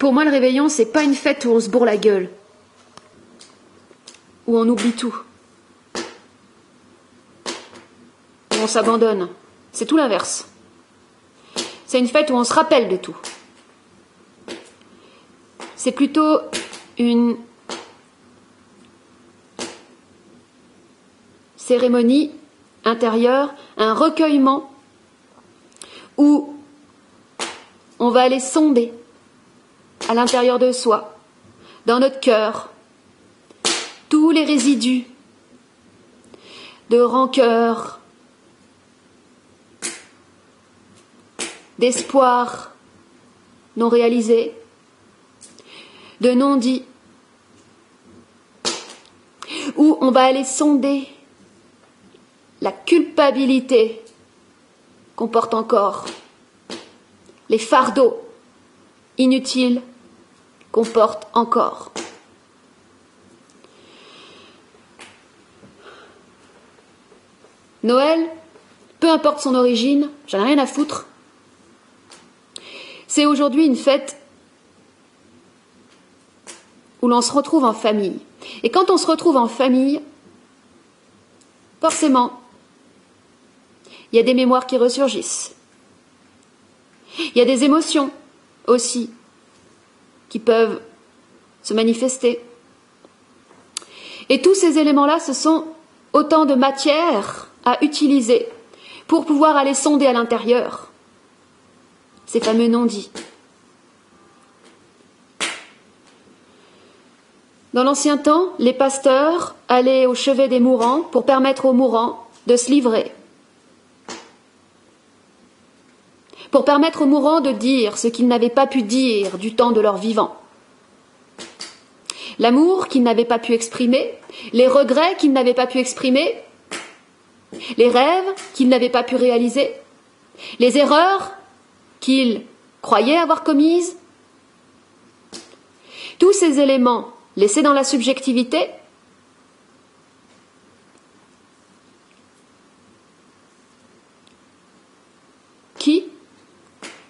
Pour moi, le réveillon, c'est pas une fête où on se bourre la gueule, où on oublie tout, où on s'abandonne. C'est tout l'inverse. C'est une fête où on se rappelle de tout. C'est plutôt une cérémonie intérieure, un recueillement où on va aller sonder à l'intérieur de soi, dans notre cœur, tous les résidus de rancœur, d'espoir non réalisé, de non-dit, où on va aller sonder la culpabilité qu'on porte encore, les fardeaux inutiles qu'on porte encore. Noël, peu importe son origine, j'en ai rien à foutre. C'est aujourd'hui une fête où l'on se retrouve en famille. Et quand on se retrouve en famille, forcément, il y a des mémoires qui ressurgissent. Il y a des émotions aussi qui peuvent se manifester. Et tous ces éléments-là, ce sont autant de matières à utiliser pour pouvoir aller sonder à l'intérieur ces fameux non-dits. Dans l'ancien temps, les pasteurs allaient au chevet des mourants pour permettre aux mourants de se livrer. Pour permettre aux mourants de dire ce qu'ils n'avaient pas pu dire du temps de leur vivant. L'amour qu'ils n'avaient pas pu exprimer, les regrets qu'ils n'avaient pas pu exprimer, les rêves qu'ils n'avaient pas pu réaliser, les erreurs qu'ils croyaient avoir commises. Tous ces éléments laissés dans la subjectivité qui,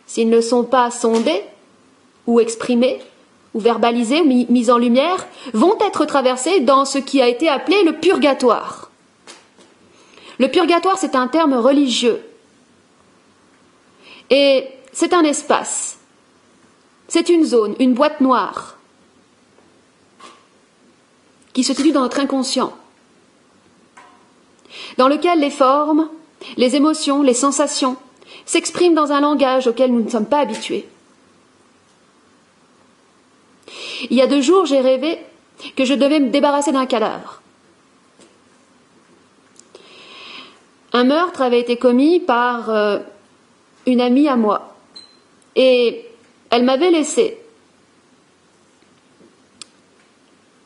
s'ils ne sont pas sondés ou exprimés ou verbalisés ou mis en lumière, vont être traversés dans ce qui a été appelé le purgatoire. Le purgatoire, c'est un terme religieux. Et c'est un espace. C'est une zone, une boîte noire qui se situe dans notre inconscient, dans lequel les formes, les émotions, les sensations s'expriment dans un langage auquel nous ne sommes pas habitués. Il y a 2 jours, j'ai rêvé que je devais me débarrasser d'un cadavre. Un meurtre avait été commis par une amie à moi. Et elle m'avait laissé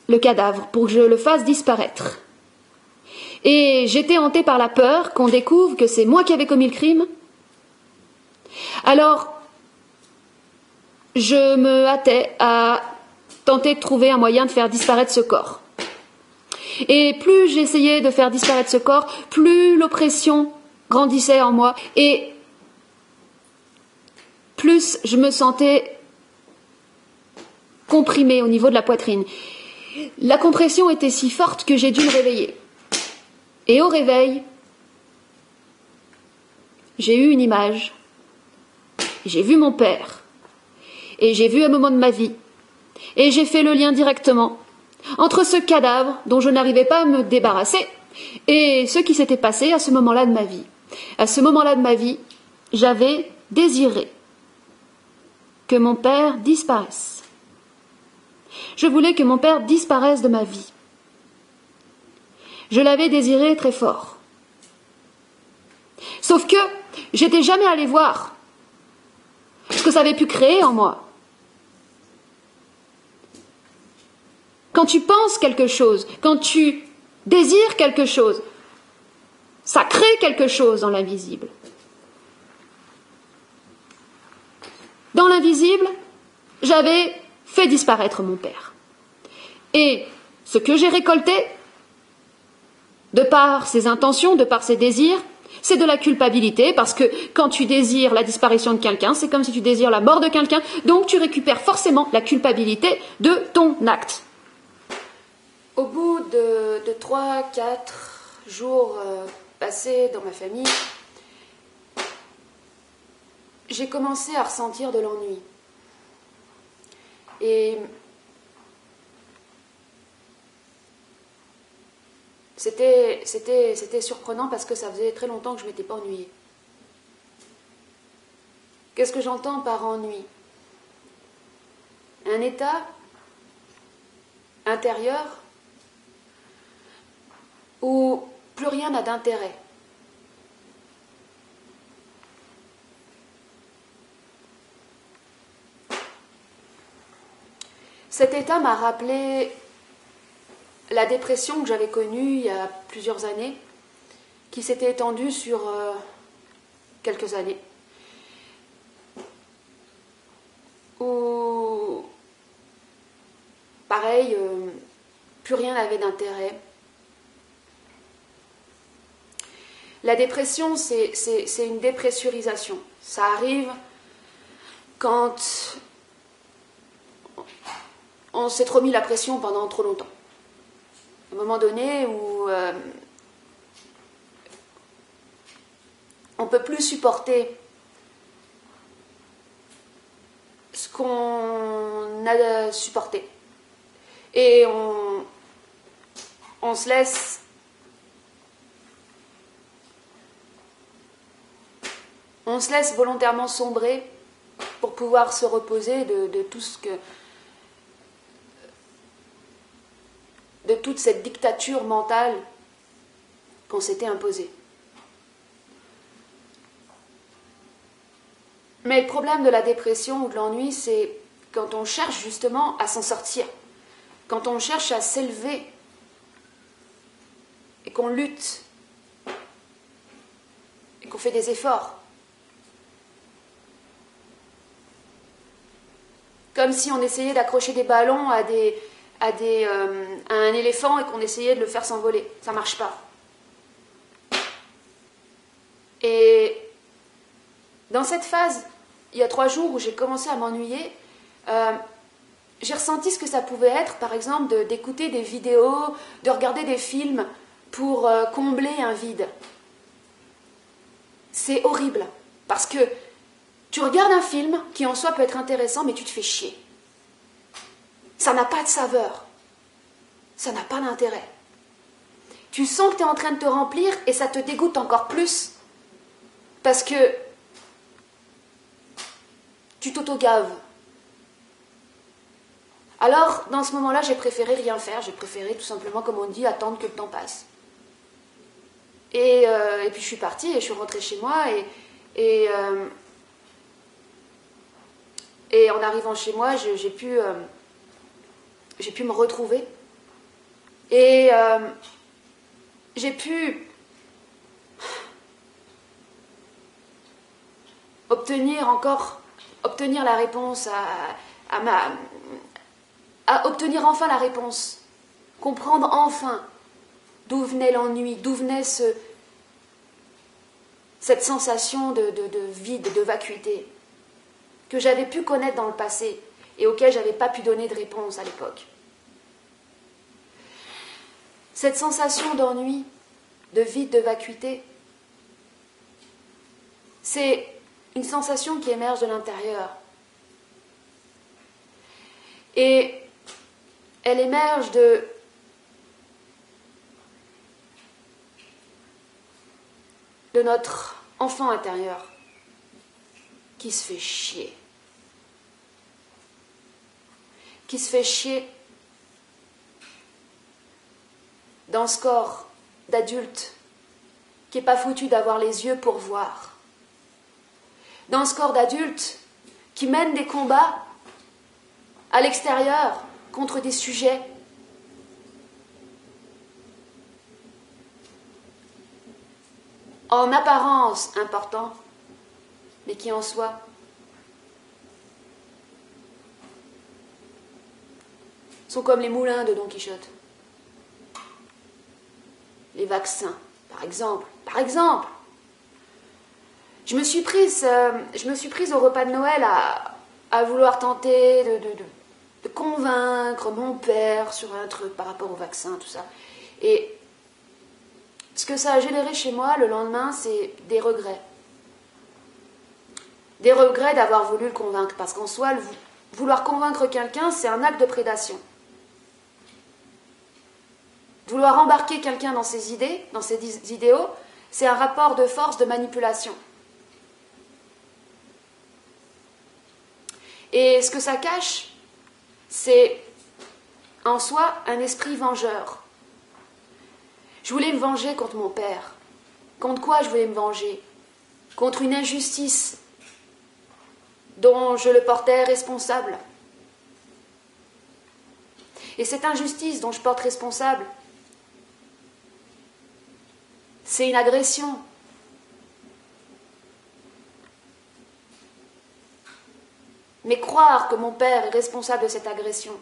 le cadavre pour que je le fasse disparaître. Et j'étais hantée par la peur qu'on découvre que c'est moi qui avais commis le crime. Alors, je me hâtais à tenter de trouver un moyen de faire disparaître ce corps. Et plus j'essayais de faire disparaître ce corps, plus l'oppression grandissait en moi et plus je me sentais comprimée au niveau de la poitrine. La compression était si forte que j'ai dû me réveiller. Et au réveil, j'ai eu une image. J'ai vu mon père. Et j'ai vu un moment de ma vie. Et j'ai fait le lien directement entre ce cadavre dont je n'arrivais pas à me débarrasser et ce qui s'était passé à ce moment-là de ma vie. À ce moment-là de ma vie, j'avais désiré que mon père disparaisse. Je voulais que mon père disparaisse de ma vie. Je l'avais désiré très fort. Sauf que j'étais jamais allée voir ce que ça avait pu créer en moi. Quand tu penses quelque chose, quand tu désires quelque chose, ça crée quelque chose dans l'invisible. Dans l'invisible, j'avais fait disparaître mon père. Et ce que j'ai récolté, de par ses intentions, de par ses désirs, C'est de la culpabilité parce que quand tu désires la disparition de quelqu'un, c'est comme si tu désires la mort de quelqu'un, donc tu récupères forcément la culpabilité de ton acte. Au bout de 3-4 jours passés dans ma famille, j'ai commencé à ressentir de l'ennui. Et c'était surprenant parce que ça faisait très longtemps que je ne m'étais pas ennuyée. Qu'est-ce que j'entends par ennui? Un état intérieur où plus rien n'a d'intérêt. Cet état m'a rappelé la dépression que j'avais connue il y a plusieurs années, qui s'était étendue sur quelques années, où, pareil, plus rien n'avait d'intérêt. La dépression, c'est une dépressurisation. Ça arrive quand on s'est trop mis la pression pendant trop longtemps. À un moment donné où on ne peut plus supporter ce qu'on a supporté. Et on se laisse volontairement sombrer pour pouvoir se reposer de tout ce que... de toute cette dictature mentale qu'on s'était imposée. Mais le problème de la dépression ou de l'ennui, c'est quand on cherche justement à s'en sortir, quand on cherche à s'élever et qu'on lutte et qu'on fait des efforts. Comme si on essayait d'accrocher des ballons à un éléphant et qu'on essayait de le faire s'envoler. Ça ne marche pas. Et dans cette phase, il y a 3 jours où j'ai commencé à m'ennuyer, j'ai ressenti ce que ça pouvait être, par exemple, d'écouter des vidéos, de regarder des films pour combler un vide. C'est horrible, parce que tu regardes un film qui en soi peut être intéressant, mais tu te fais chier. Ça n'a pas de saveur. Ça n'a pas d'intérêt. Tu sens que tu es en train de te remplir et ça te dégoûte encore plus parce que tu t'auto-gaves. Alors, dans ce moment-là, j'ai préféré rien faire. J'ai préféré tout simplement, comme on dit, attendre que le temps passe. Et puis je suis partie et je suis rentrée chez moi et en arrivant chez moi, j'ai pu me retrouver. Et j'ai pu obtenir la réponse obtenir enfin la réponse, comprendre enfin d'où venait l'ennui, d'où venait cette sensation de vide, de vacuité, que j'avais pu connaître dans le passé et auquel je n'avais pas pu donner de réponse à l'époque. Cette sensation d'ennui, de vide, de vacuité, c'est une sensation qui émerge de l'intérieur. Et elle émerge de notre enfant intérieur qui se fait chier. Qui se fait chier dans ce corps d'adulte qui n'est pas foutu d'avoir les yeux pour voir. Dans ce corps d'adulte qui mène des combats à l'extérieur contre des sujets en apparence importants, mais qui en soi sont comme les moulins de Don Quichotte. Les vaccins, par exemple. je me suis prise au repas de Noël à vouloir tenter de convaincre mon père sur un truc par rapport au vaccin, tout ça. Et ce que ça a généré chez moi le lendemain, c'est des regrets. Des regrets d'avoir voulu le convaincre, parce qu'en soi, vouloir convaincre quelqu'un, c'est un acte de prédation. Vouloir embarquer quelqu'un dans ses idées, dans ses idéaux, c'est un rapport de force, de manipulation. Et ce que ça cache, c'est en soi un esprit vengeur. Je voulais me venger contre mon père. Contre quoi je voulais me venger? Contre une injustice dont je le portais responsable. Et cette injustice dont je porte responsable, c'est une agression. Mais croire que mon père est responsable de cette agression,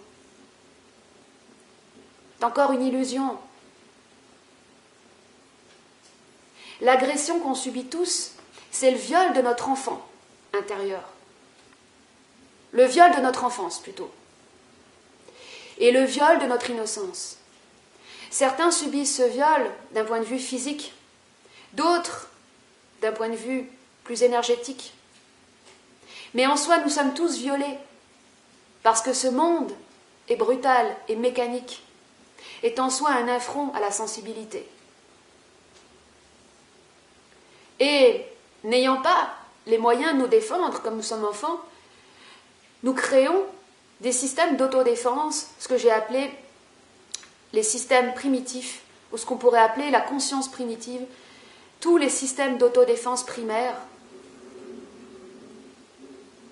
c'est encore une illusion. L'agression qu'on subit tous, c'est le viol de notre enfant intérieur. Le viol de notre enfance, plutôt. Et le viol de notre innocence. Certains subissent ce viol d'un point de vue physique, d'autres d'un point de vue plus énergétique. Mais en soi, nous sommes tous violés, parce que ce monde est brutal et mécanique, est en soi un affront à la sensibilité. Et n'ayant pas les moyens de nous défendre, comme nous sommes enfants, nous créons des systèmes d'autodéfense, ce que j'ai appelé les systèmes primitifs, ou ce qu'on pourrait appeler la conscience primitive, tous les systèmes d'autodéfense primaires,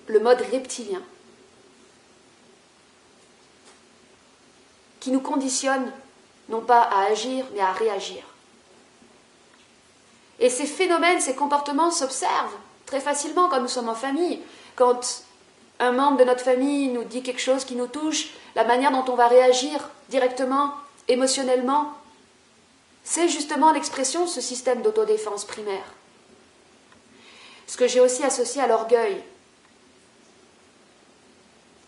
le mode reptilien, qui nous conditionne non pas à agir, mais à réagir. Et ces phénomènes, ces comportements s'observent très facilement quand nous sommes en famille, quand un membre de notre famille nous dit quelque chose qui nous touche, la manière dont on va réagir directement, émotionnellement, c'est justement l'expression de ce système d'autodéfense primaire. Ce que j'ai aussi associé à l'orgueil.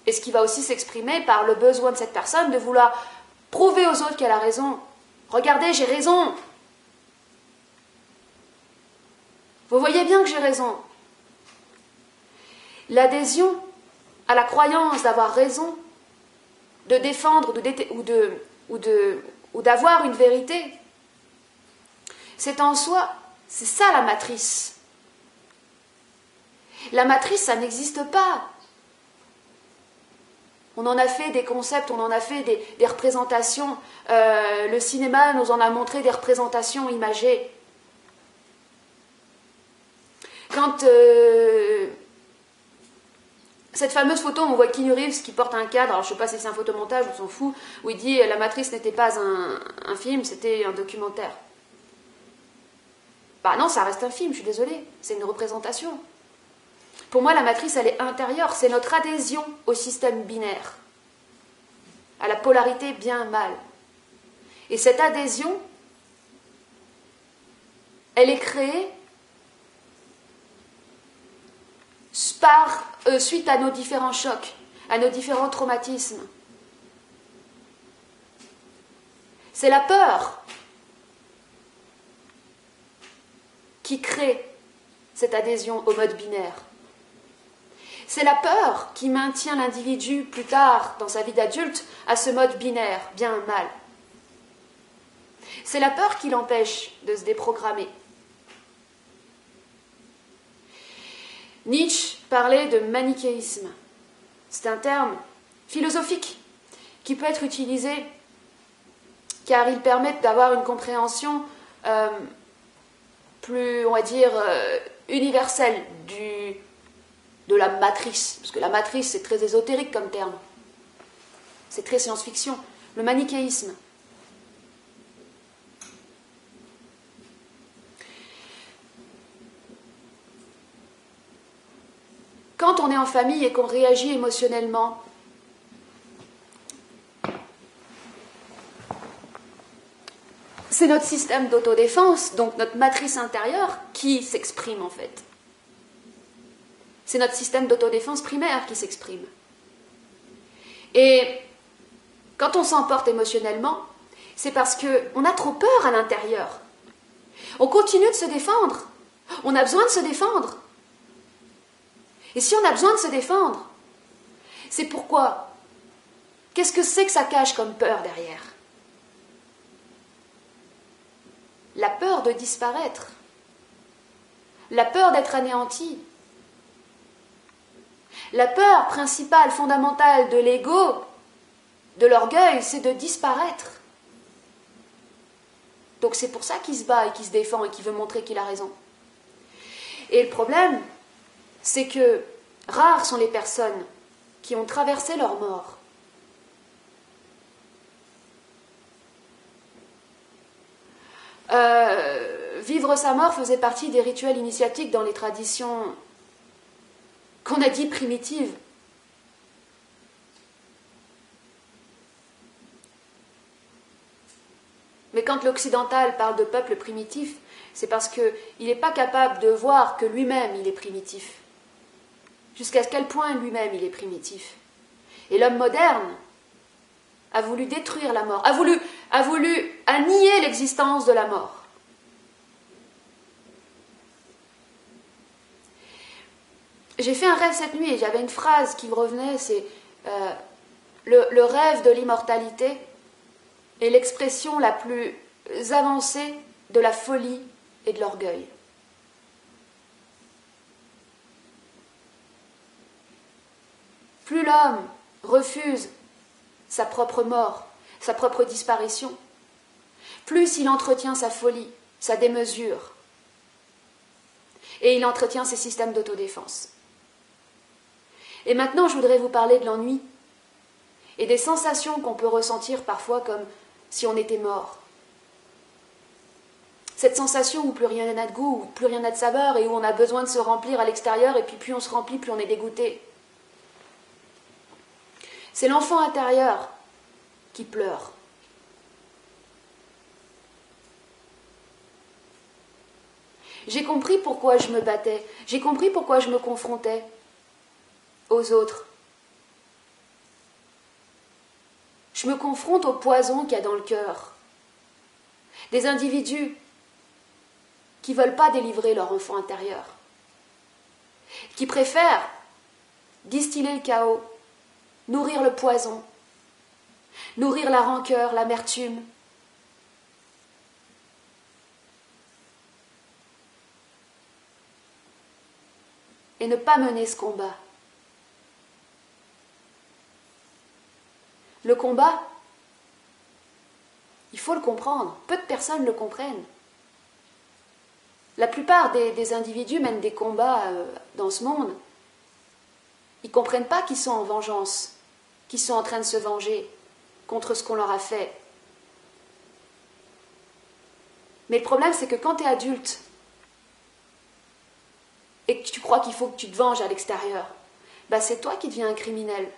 Et ce qui va aussi s'exprimer par le besoin de cette personne de vouloir prouver aux autres qu'elle a raison. Regardez, j'ai raison. Vous voyez bien que j'ai raison. L'adhésion à la croyance d'avoir raison, de défendre ou d'avoir une vérité, c'est en soi, c'est ça la matrice. La matrice, ça n'existe pas. On en a fait des concepts, on en a fait des représentations. Le cinéma nous en a montré des représentations imagées. Quand cette fameuse photo, on voit Keanu Reeves qui porte un cadre, alors je ne sais pas si c'est un photomontage, on s'en fout, où il dit La Matrice n'était pas un film, c'était un documentaire. Bah non, ça reste un film, je suis désolée, c'est une représentation. Pour moi, la matrice, elle est intérieure, c'est notre adhésion au système binaire, à la polarité bien-mal. Et cette adhésion, elle est créée suite à nos différents chocs, à nos différents traumatismes. C'est la peur qui crée cette adhésion au mode binaire. C'est la peur qui maintient l'individu plus tard, dans sa vie d'adulte, à ce mode binaire, bien-mal. C'est la peur qui l'empêche de se déprogrammer. Nietzsche parlait de manichéisme. C'est un terme philosophique qui peut être utilisé car il permet d'avoir une compréhension plus, on va dire, universelle de la matrice. Parce que la matrice, c'est très ésotérique comme terme. C'est très science-fiction. Le manichéisme. Quand on est en famille et qu'on réagit émotionnellement, c'est notre système d'autodéfense, donc notre matrice intérieure, qui s'exprime en fait. C'est notre système d'autodéfense primaire qui s'exprime. Et quand on s'emporte émotionnellement, c'est parce qu'on a trop peur à l'intérieur. On continue de se défendre. On a besoin de se défendre. Et si on a besoin de se défendre, c'est pourquoi? Qu'est-ce que c'est que ça cache comme peur derrière? La peur de disparaître. La peur d'être anéanti. La peur principale, fondamentale de l'ego, de l'orgueil, c'est de disparaître. Donc c'est pour ça qu'il se bat et qu'il se défend et qu'il veut montrer qu'il a raison. Et le problème, c'est que rares sont les personnes qui ont traversé leur mort. Vivre sa mort faisait partie des rituels initiatiques dans les traditions qu'on a dit primitives. Mais quand l'occidental parle de peuple primitif, c'est parce qu'il n'est pas capable de voir que lui-même il est primitif. Jusqu'à quel point lui-même il est primitif. Et l'homme moderne a voulu détruire la mort, a nié l'existence de la mort. J'ai fait un rêve cette nuit et j'avais une phrase qui me revenait, c'est le rêve de l'immortalité est l'expression la plus avancée de la folie et de l'orgueil. Plus l'homme refuse sa propre mort, sa propre disparition, plus il entretient sa folie, sa démesure, et il entretient ses systèmes d'autodéfense. Et maintenant, je voudrais vous parler de l'ennui et des sensations qu'on peut ressentir parfois comme si on était mort. Cette sensation où plus rien n'a de goût, où plus rien n'a de saveur et où on a besoin de se remplir à l'extérieur et puis plus on se remplit, plus on est dégoûté. C'est l'enfant intérieur qui pleure. J'ai compris pourquoi je me battais, j'ai compris pourquoi je me confrontais aux autres. Je me confronte au poison qu'il y a dans le cœur. Des individus qui ne veulent pas délivrer leur enfant intérieur, qui préfèrent distiller le chaos, nourrir le poison, nourrir la rancœur, l'amertume. Et ne pas mener ce combat. Le combat, il faut le comprendre. Peu de personnes le comprennent. La plupart des individus mènent des combats dans ce monde. Ils ne comprennent pas qu'ils sont en vengeance, qu'ils sont en train de se venger contre ce qu'on leur a fait. Mais le problème, c'est que quand tu es adulte et que tu crois qu'il faut que tu te venges à l'extérieur, bah c'est toi qui deviens un criminel.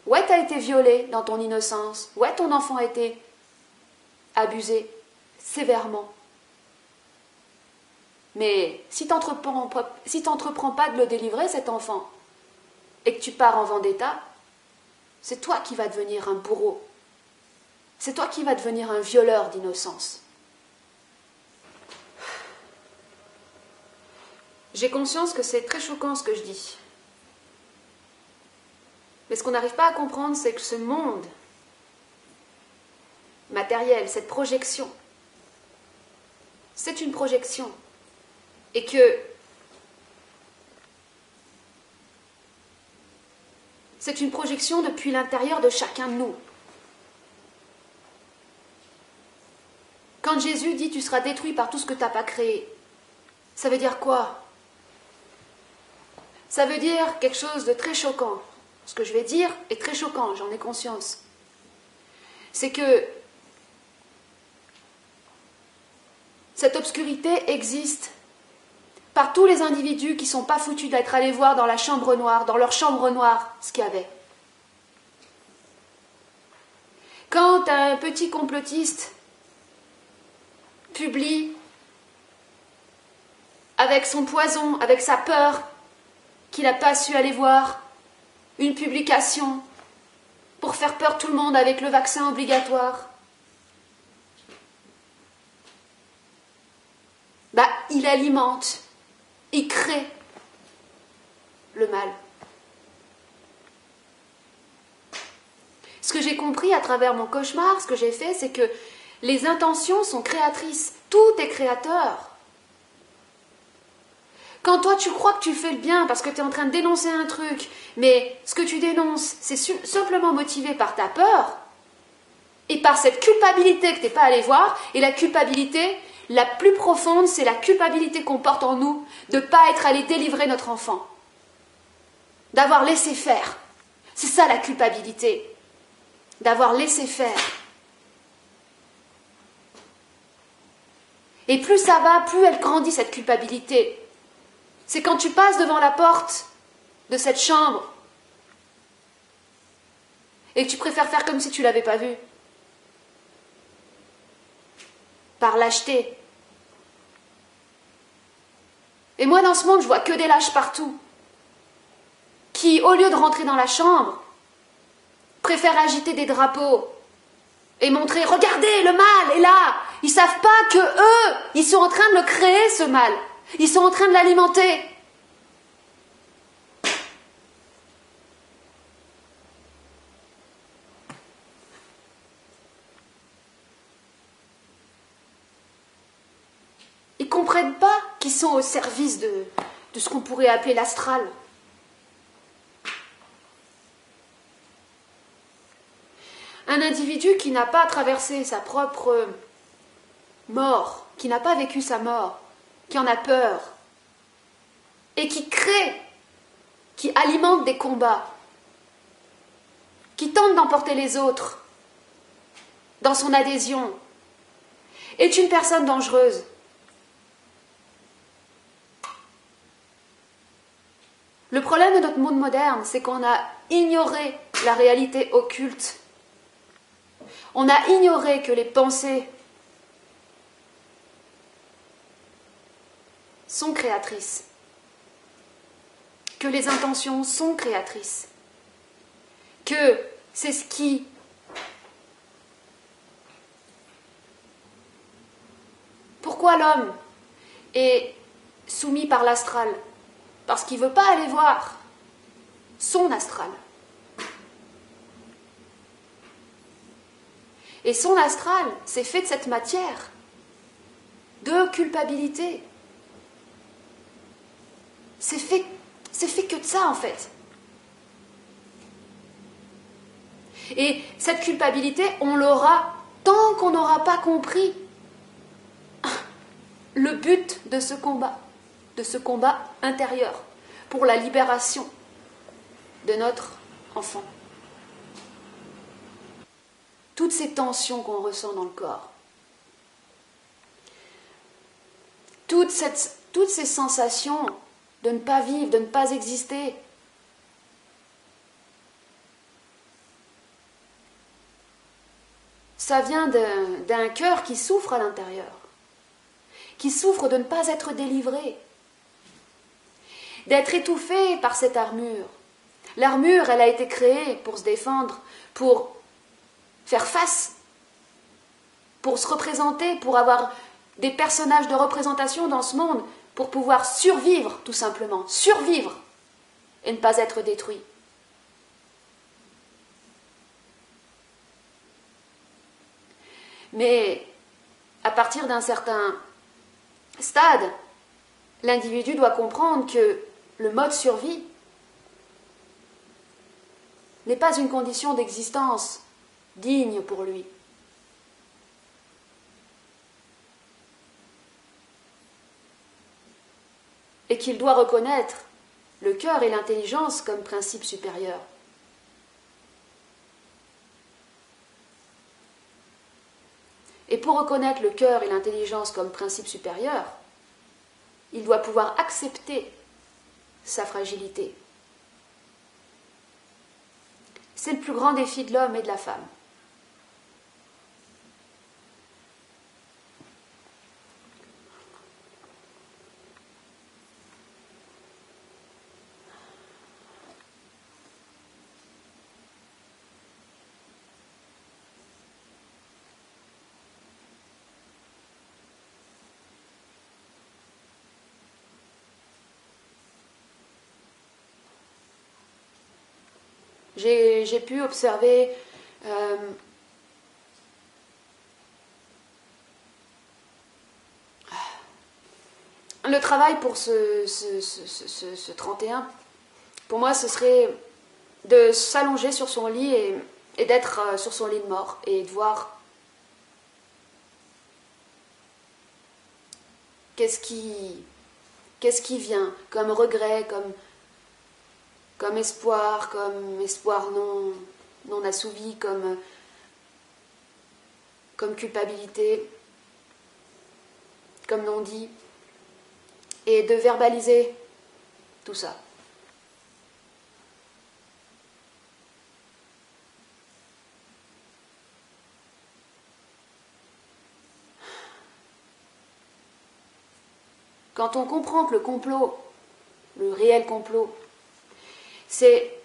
Ouais, tu as été violé dans ton innocence. Ouais, ton enfant a été abusé sévèrement. Mais si tu n'entreprends pas de le délivrer, cet enfant, et que tu pars en vendetta, c'est toi qui vas devenir un bourreau. C'est toi qui vas devenir un violeur d'innocence. J'ai conscience que c'est très choquant ce que je dis. Mais ce qu'on n'arrive pas à comprendre, c'est que ce monde matériel, cette projection, c'est une projection. Et que c'est une projection depuis l'intérieur de chacun de nous. Quand Jésus dit « tu seras détruit par tout ce que tu n'as pas créé », ça veut dire quoi? Ça veut dire quelque chose de très choquant. Ce que je vais dire est très choquant, j'en ai conscience. C'est que cette obscurité existe par tous les individus qui ne sont pas foutus d'être allés voir dans la chambre noire, dans leur chambre noire, ce qu'il y avait. Quand un petit complotiste publie avec son poison, avec sa peur, qu'il n'a pas su aller voir une publication pour faire peur tout le monde avec le vaccin obligatoire. Il alimente, il crée le mal. Ce que j'ai compris à travers mon cauchemar, ce que j'ai fait, c'est que les intentions sont créatrices. Tout est créateur. Quand toi tu crois que tu fais le bien parce que tu es en train de dénoncer un truc, mais ce que tu dénonces, c'est simplement motivé par ta peur et par cette culpabilité que tu n'es pas allé voir, et la culpabilité la plus profonde, c'est la culpabilité qu'on porte en nous de ne pas être allé délivrer notre enfant, d'avoir laissé faire. C'est ça la culpabilité, d'avoir laissé faire. Et plus ça va, plus elle grandit cette culpabilité. C'est quand tu passes devant la porte de cette chambre et que tu préfères faire comme si tu ne l'avais pas vu. Par lâcheté. Et moi, dans ce monde, je vois que des lâches partout, qui, au lieu de rentrer dans la chambre, préfèrent agiter des drapeaux et montrer, regardez, le mal est là. Ils ne savent pas que eux, ils sont en train de le créer, ce mal. Ils sont en train de l'alimenter. Ils ne comprennent pas qu'ils sont au service de ce qu'on pourrait appeler l'astral. Un individu qui n'a pas traversé sa propre mort, qui n'a pas vécu sa mort, qui en a peur, et qui crée, qui alimente des combats, qui tente d'emporter les autres dans son adhésion, est une personne dangereuse. Le problème de notre monde moderne, c'est qu'on a ignoré la réalité occulte. On a ignoré que les pensées sont créatrices, que les intentions sont créatrices, que c'est ce qui Pourquoi l'homme est soumis par l'astral? Parce qu'il ne veut pas aller voir son astral. Et son astral, c'est fait de cette matière, de culpabilité. C'est fait que de ça, en fait. Et cette culpabilité, on l'aura tant qu'on n'aura pas compris le but de ce combat intérieur, pour la libération de notre enfant. Toutes ces tensions qu'on ressent dans le corps, toutes ces sensations de ne pas vivre, de ne pas exister, ça vient d'un cœur qui souffre à l'intérieur, qui souffre de ne pas être délivré, d'être étouffé par cette armure. L'armure, elle a été créée pour se défendre, pour faire face, pour se représenter, pour avoir des personnages de représentation dans ce monde, pour pouvoir survivre, tout simplement, survivre et ne pas être détruit. Mais à partir d'un certain stade, l'individu doit comprendre que le mode survie n'est pas une condition d'existence digne pour lui. Et qu'il doit reconnaître le cœur et l'intelligence comme principe supérieur. Et pour reconnaître le cœur et l'intelligence comme principe supérieur, il doit pouvoir accepter sa fragilité. C'est le plus grand défi de l'homme et de la femme. J'ai pu observer le travail pour ce 31. Pour moi, ce serait de s'allonger sur son lit et d'être sur son lit de mort et de voir qu'est-ce qui vient comme regret, comme espoir non assouvi, comme culpabilité, comme non dit, et de verbaliser tout ça. Quand on comprend que le complot, le réel complot, c'est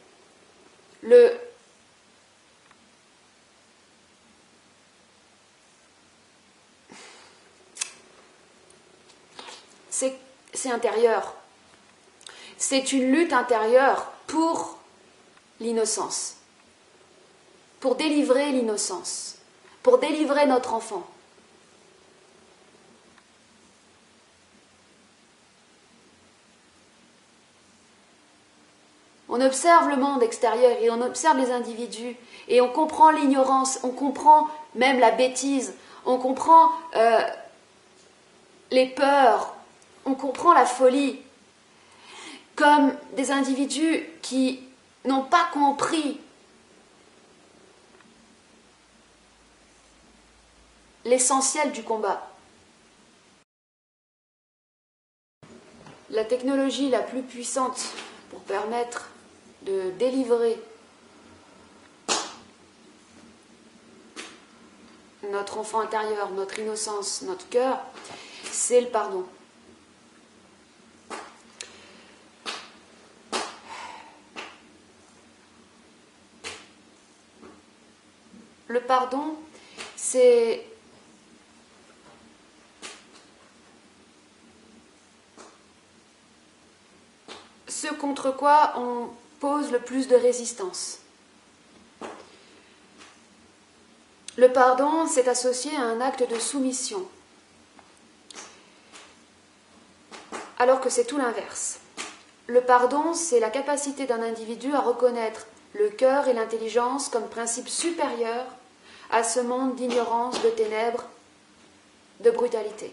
c'est intérieur. C'est une lutte intérieure pour l'innocence, pour délivrer l'innocence, pour délivrer notre enfant. On observe le monde extérieur et on observe les individus et on comprend l'ignorance, on comprend même la bêtise, on comprend les peurs, on comprend la folie comme des individus qui n'ont pas compris l'essentiel du combat. La technologie la plus puissante pour permettre de délivrer notre enfant intérieur, notre innocence, notre cœur, c'est le pardon. Le pardon, c'est ce contre quoi on pose le plus de résistance. Le pardon, c'est associé à un acte de soumission, alors que c'est tout l'inverse. Le pardon, c'est la capacité d'un individu à reconnaître le cœur et l'intelligence comme principe supérieur à ce monde d'ignorance, de ténèbres, de brutalité.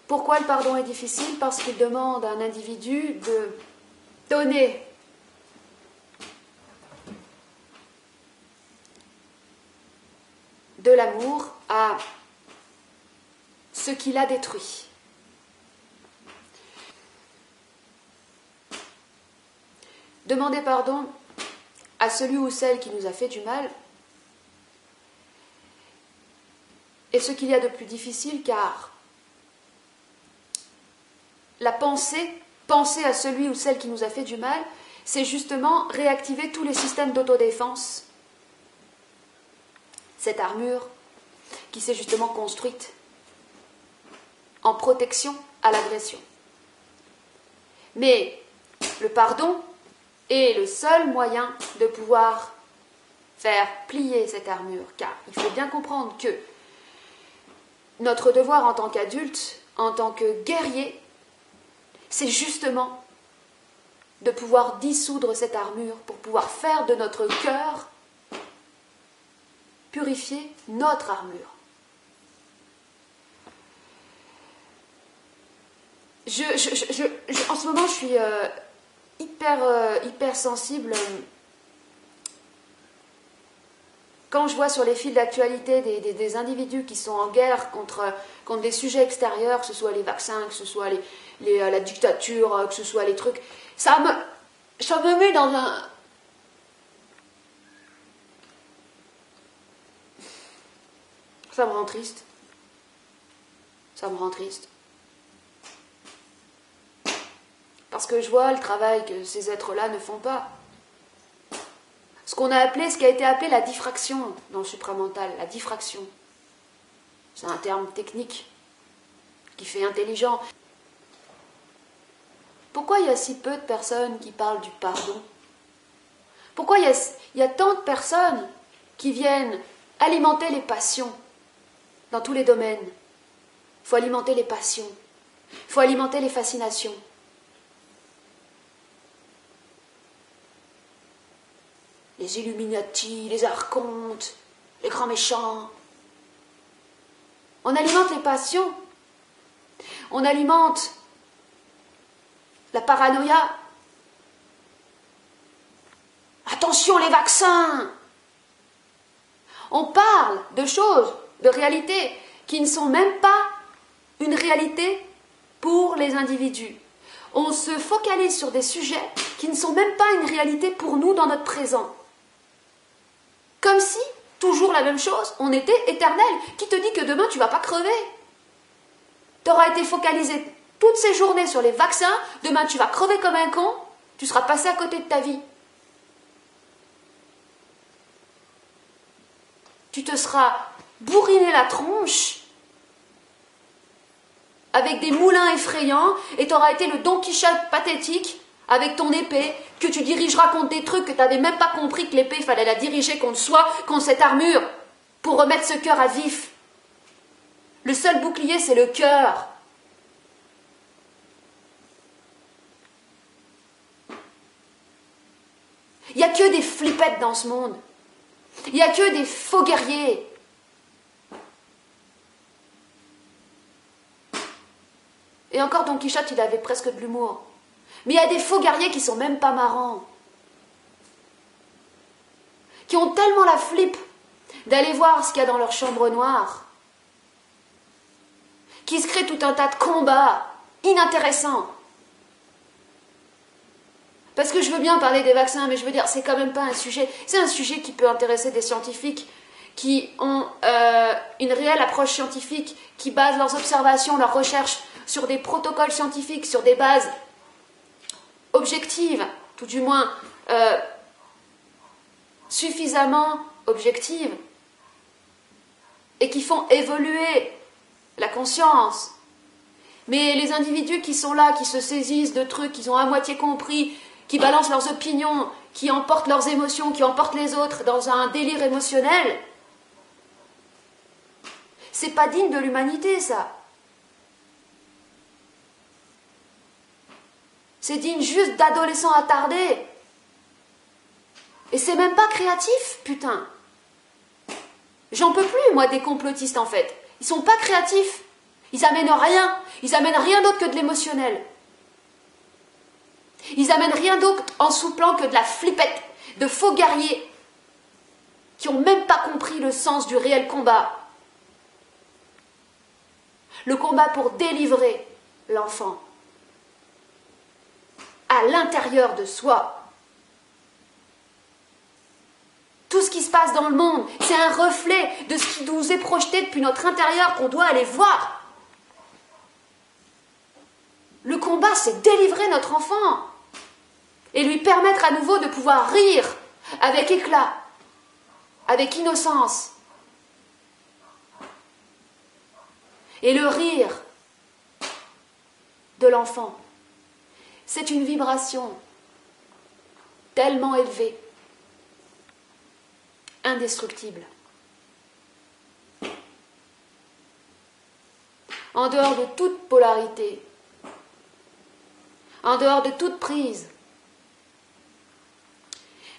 Pourquoi le pardon est difficile? Parce qu'il demande à un individu de donner de l'amour à ce qui l'a détruit. Demander pardon à celui ou celle qui nous a fait du mal est ce qu'il y a de plus difficile, car la penser à celui ou celle qui nous a fait du mal, c'est justement réactiver tous les systèmes d'autodéfense. Cette armure qui s'est justement construite en protection à l'agression. Mais le pardon est le seul moyen de pouvoir faire plier cette armure, car il faut bien comprendre que notre devoir en tant qu'adulte, en tant que guerrier, c'est justement de pouvoir dissoudre cette armure pour pouvoir faire de notre cœur purifier notre armure. En ce moment, je suis hyper sensible quand je vois sur les fils d'actualité des individus qui sont en guerre contre des sujets extérieurs, que ce soit les vaccins, que ce soit la dictature, que ce soit les trucs. Ça me met dans un... Ça me rend triste. Ça me rend triste. Parce que je vois le travail que ces êtres-là ne font pas. Ce qui a été appelé la diffraction dans le supramental, la diffraction. C'est un terme technique qui fait intelligent. Pourquoi il y a si peu de personnes qui parlent du pardon? Pourquoi il y a tant de personnes qui viennent alimenter les passions dans tous les domaines? Il faut alimenter les passions, il faut alimenter les fascinations. Les Illuminati, les archontes, les grands méchants. On alimente les passions, on alimente la paranoïa. Attention les vaccins! On parle de choses, de réalités qui ne sont même pas une réalité pour les individus. On se focalise sur des sujets qui ne sont même pas une réalité pour nous dans notre présent. Comme si, toujours la même chose, on était éternel. Qui te dit que demain tu ne vas pas crever? Tu auras été focalisé toutes ces journées sur les vaccins, demain tu vas crever comme un con, tu seras passé à côté de ta vie. Tu te seras bourriné la tronche avec des moulins effrayants et tu auras été le Don Quichotte pathétique avec ton épée que tu dirigeras contre des trucs que tu n'avais même pas compris que l'épée, il fallait la diriger contre soi, contre cette armure, pour remettre ce cœur à vif. Le seul bouclier, c'est le cœur. Il n'y a que des flippettes dans ce monde. Il n'y a que des faux guerriers. Et encore Don Quichotte, il avait presque de l'humour. Mais il y a des faux guerriers qui sont même pas marrants. Qui ont tellement la flippe d'aller voir ce qu'il y a dans leur chambre noire. Qui se créent tout un tas de combats inintéressants. Parce que je veux bien parler des vaccins, mais je veux dire, c'est quand même pas un sujet. C'est un sujet qui peut intéresser des scientifiques qui ont une réelle approche scientifique, qui basent leurs observations, leurs recherches sur des protocoles scientifiques, sur des bases objectives, tout du moins suffisamment objectives, et qui font évoluer la conscience. Mais les individus qui sont là, qui se saisissent de trucs qu'ils ont à moitié compris, qui balancent leurs opinions, qui emportent leurs émotions, qui emportent les autres dans un délire émotionnel, c'est pas digne de l'humanité, ça. C'est digne juste d'adolescents attardés. Et c'est même pas créatif, putain. J'en peux plus, moi, des complotistes, en fait. Ils sont pas créatifs. Ils amènent rien. Ils amènent rien d'autre que de l'émotionnel. Ils amènent rien d'autre en sous-plan que de la flippette, de faux guerriers qui n'ont même pas compris le sens du réel combat. Le combat pour délivrer l'enfant à l'intérieur de soi. Tout ce qui se passe dans le monde, c'est un reflet de ce qui nous est projeté depuis notre intérieur qu'on doit aller voir. Le combat, c'est délivrer notre enfant et lui permettre à nouveau de pouvoir rire avec éclat, avec innocence. Et le rire de l'enfant, c'est une vibration tellement élevée, indestructible. En dehors de toute polarité, en dehors de toute prise.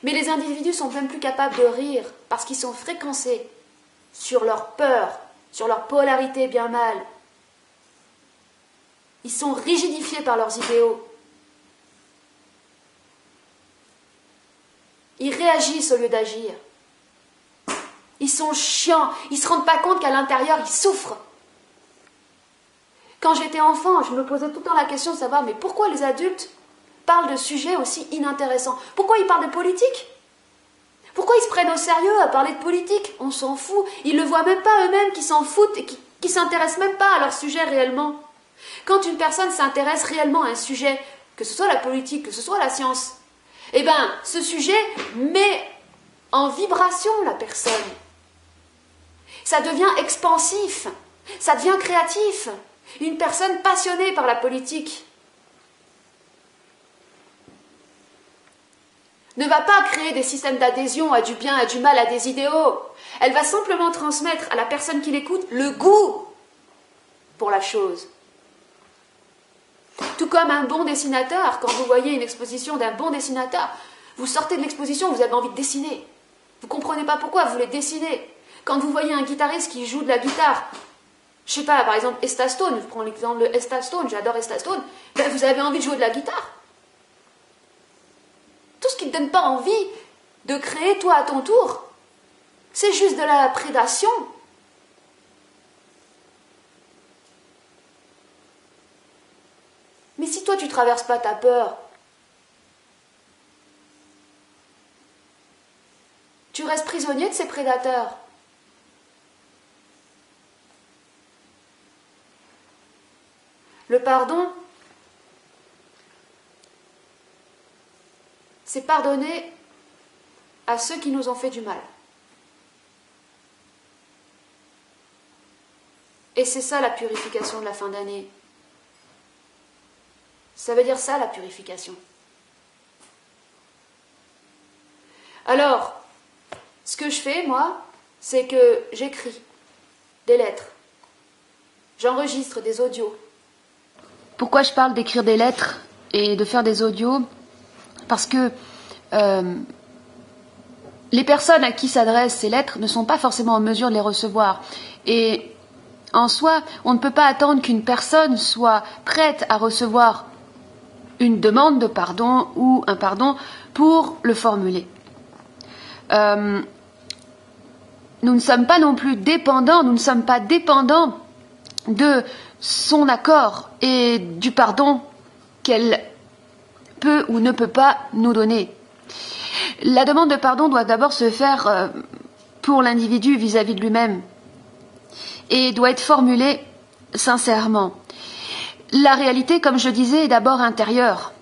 Mais les individus sont même plus capables de rire parce qu'ils sont fréquencés sur leur peur, sur leur polarité bien mal. Ils sont rigidifiés par leurs idéaux. Ils réagissent au lieu d'agir. Ils sont chiants. Ils ne se rendent pas compte qu'à l'intérieur, ils souffrent. Quand j'étais enfant, je me posais tout le temps la question de savoir mais pourquoi les adultes parlent de sujets aussi inintéressants? Pourquoi ils parlent de politique? Pourquoi ils se prennent au sérieux à parler de politique? On s'en fout. Ils ne le voient même pas eux-mêmes, qui s'en foutent et qui ne s'intéressent même pas à leur sujet réellement. Quand une personne s'intéresse réellement à un sujet, que ce soit la politique, que ce soit la science, eh bien, ce sujet met en vibration la personne. Ça devient expansif, ça devient créatif. Une personne passionnée par la politique ne va pas créer des systèmes d'adhésion à du bien, à du mal, à des idéaux. Elle va simplement transmettre à la personne qui l'écoute le goût pour la chose. Tout comme un bon dessinateur, quand vous voyez une exposition d'un bon dessinateur, vous sortez de l'exposition, vous avez envie de dessiner. Vous ne comprenez pas pourquoi, vous voulez dessiner. Quand vous voyez un guitariste qui joue de la guitare, je sais pas, par exemple Esta Stone, je prends l'exemple de Esta Stone, j'adore Esta Stone, ben vous avez envie de jouer de la guitare. Tout ce qui ne te donne pas envie de créer toi à ton tour, c'est juste de la prédation. Mais si toi tu ne traverses pas ta peur, tu restes prisonnier de ces prédateurs. Le pardon, c'est pardonner à ceux qui nous ont fait du mal. Et c'est ça la purification de la fin d'année. Ça veut dire ça la purification. Alors, ce que je fais, moi, c'est que j'écris des lettres. J'enregistre des audios. Pourquoi je parle d'écrire des lettres et de faire des audios? Parce que les personnes à qui s'adressent ces lettres ne sont pas forcément en mesure de les recevoir. Et en soi, on ne peut pas attendre qu'une personne soit prête à recevoir une demande de pardon ou un pardon pour le formuler. Nous ne sommes pas non plus dépendants, nous ne sommes pas dépendants de son accord et du pardon qu'elle peut ou ne peut pas nous donner. La demande de pardon doit d'abord se faire pour l'individu vis-à-vis de lui-même et doit être formulée sincèrement. La réalité, comme je disais, est d'abord intérieure.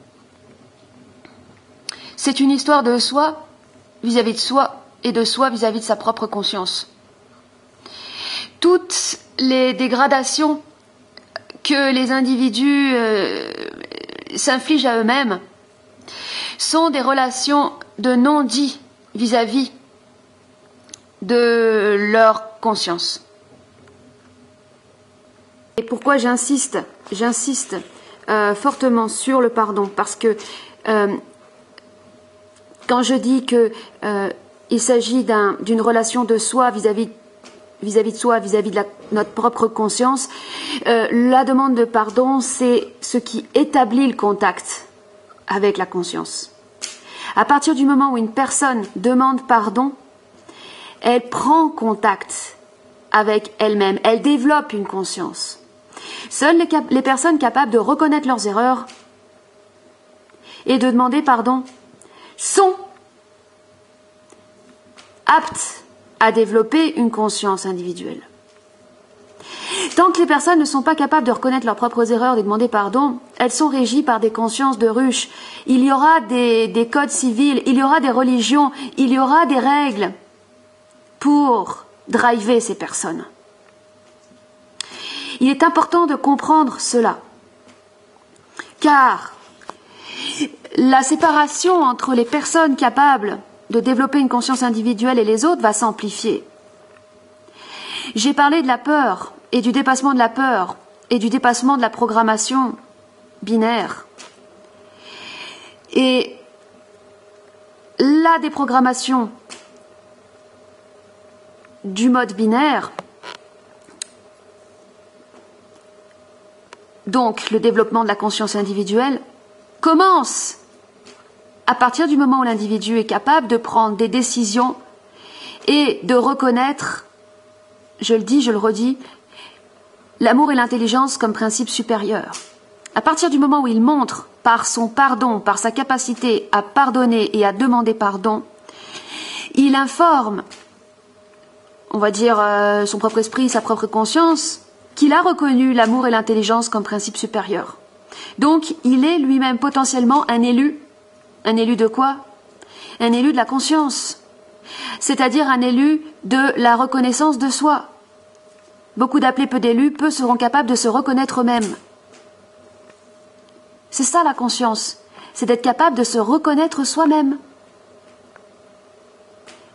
C'est une histoire de soi vis-à-vis de soi et de soi vis-à-vis de sa propre conscience. Toutes les dégradations que les individus s'infligent à eux-mêmes sont des relations de non-dit vis-à-vis de leur conscience. Et pourquoi j'insiste fortement sur le pardon? Parce que quand je dis que il s'agit d'une relation de soi vis-à-vis de soi, vis-à-vis de notre propre conscience, la demande de pardon, c'est ce qui établit le contact avec la conscience. À partir du moment où une personne demande pardon, elle prend contact avec elle-même, elle développe une conscience. Seules les personnes capables de reconnaître leurs erreurs et de demander pardon sont aptes à développer une conscience individuelle. Tant que les personnes ne sont pas capables de reconnaître leurs propres erreurs et de demander pardon, elles sont régies par des consciences de ruches. Il y aura des codes civils, il y aura des religions, il y aura des règles pour driver ces personnes. Il est important de comprendre cela, car la séparation entre les personnes capables de développer une conscience individuelle et les autres va s'amplifier. J'ai parlé de la peur et du dépassement de la peur et du dépassement de la programmation binaire. Et la déprogrammation du mode binaire, donc le développement de la conscience individuelle, commence à partir du moment où l'individu est capable de prendre des décisions et de reconnaître, je le dis, je le redis, l'amour et l'intelligence comme principe supérieur. À partir du moment où il montre par son pardon, par sa capacité à pardonner et à demander pardon, il informe, on va dire, son propre esprit, sa propre conscience, qu'il a reconnu l'amour et l'intelligence comme principe supérieur. Donc, il est lui-même potentiellement un élu. Un élu de quoi? Un élu de la conscience. C'est-à-dire un élu de la reconnaissance de soi. Beaucoup d'appelés peu d'élus, peu seront capables de se reconnaître eux-mêmes. C'est ça la conscience. C'est d'être capable de se reconnaître soi-même.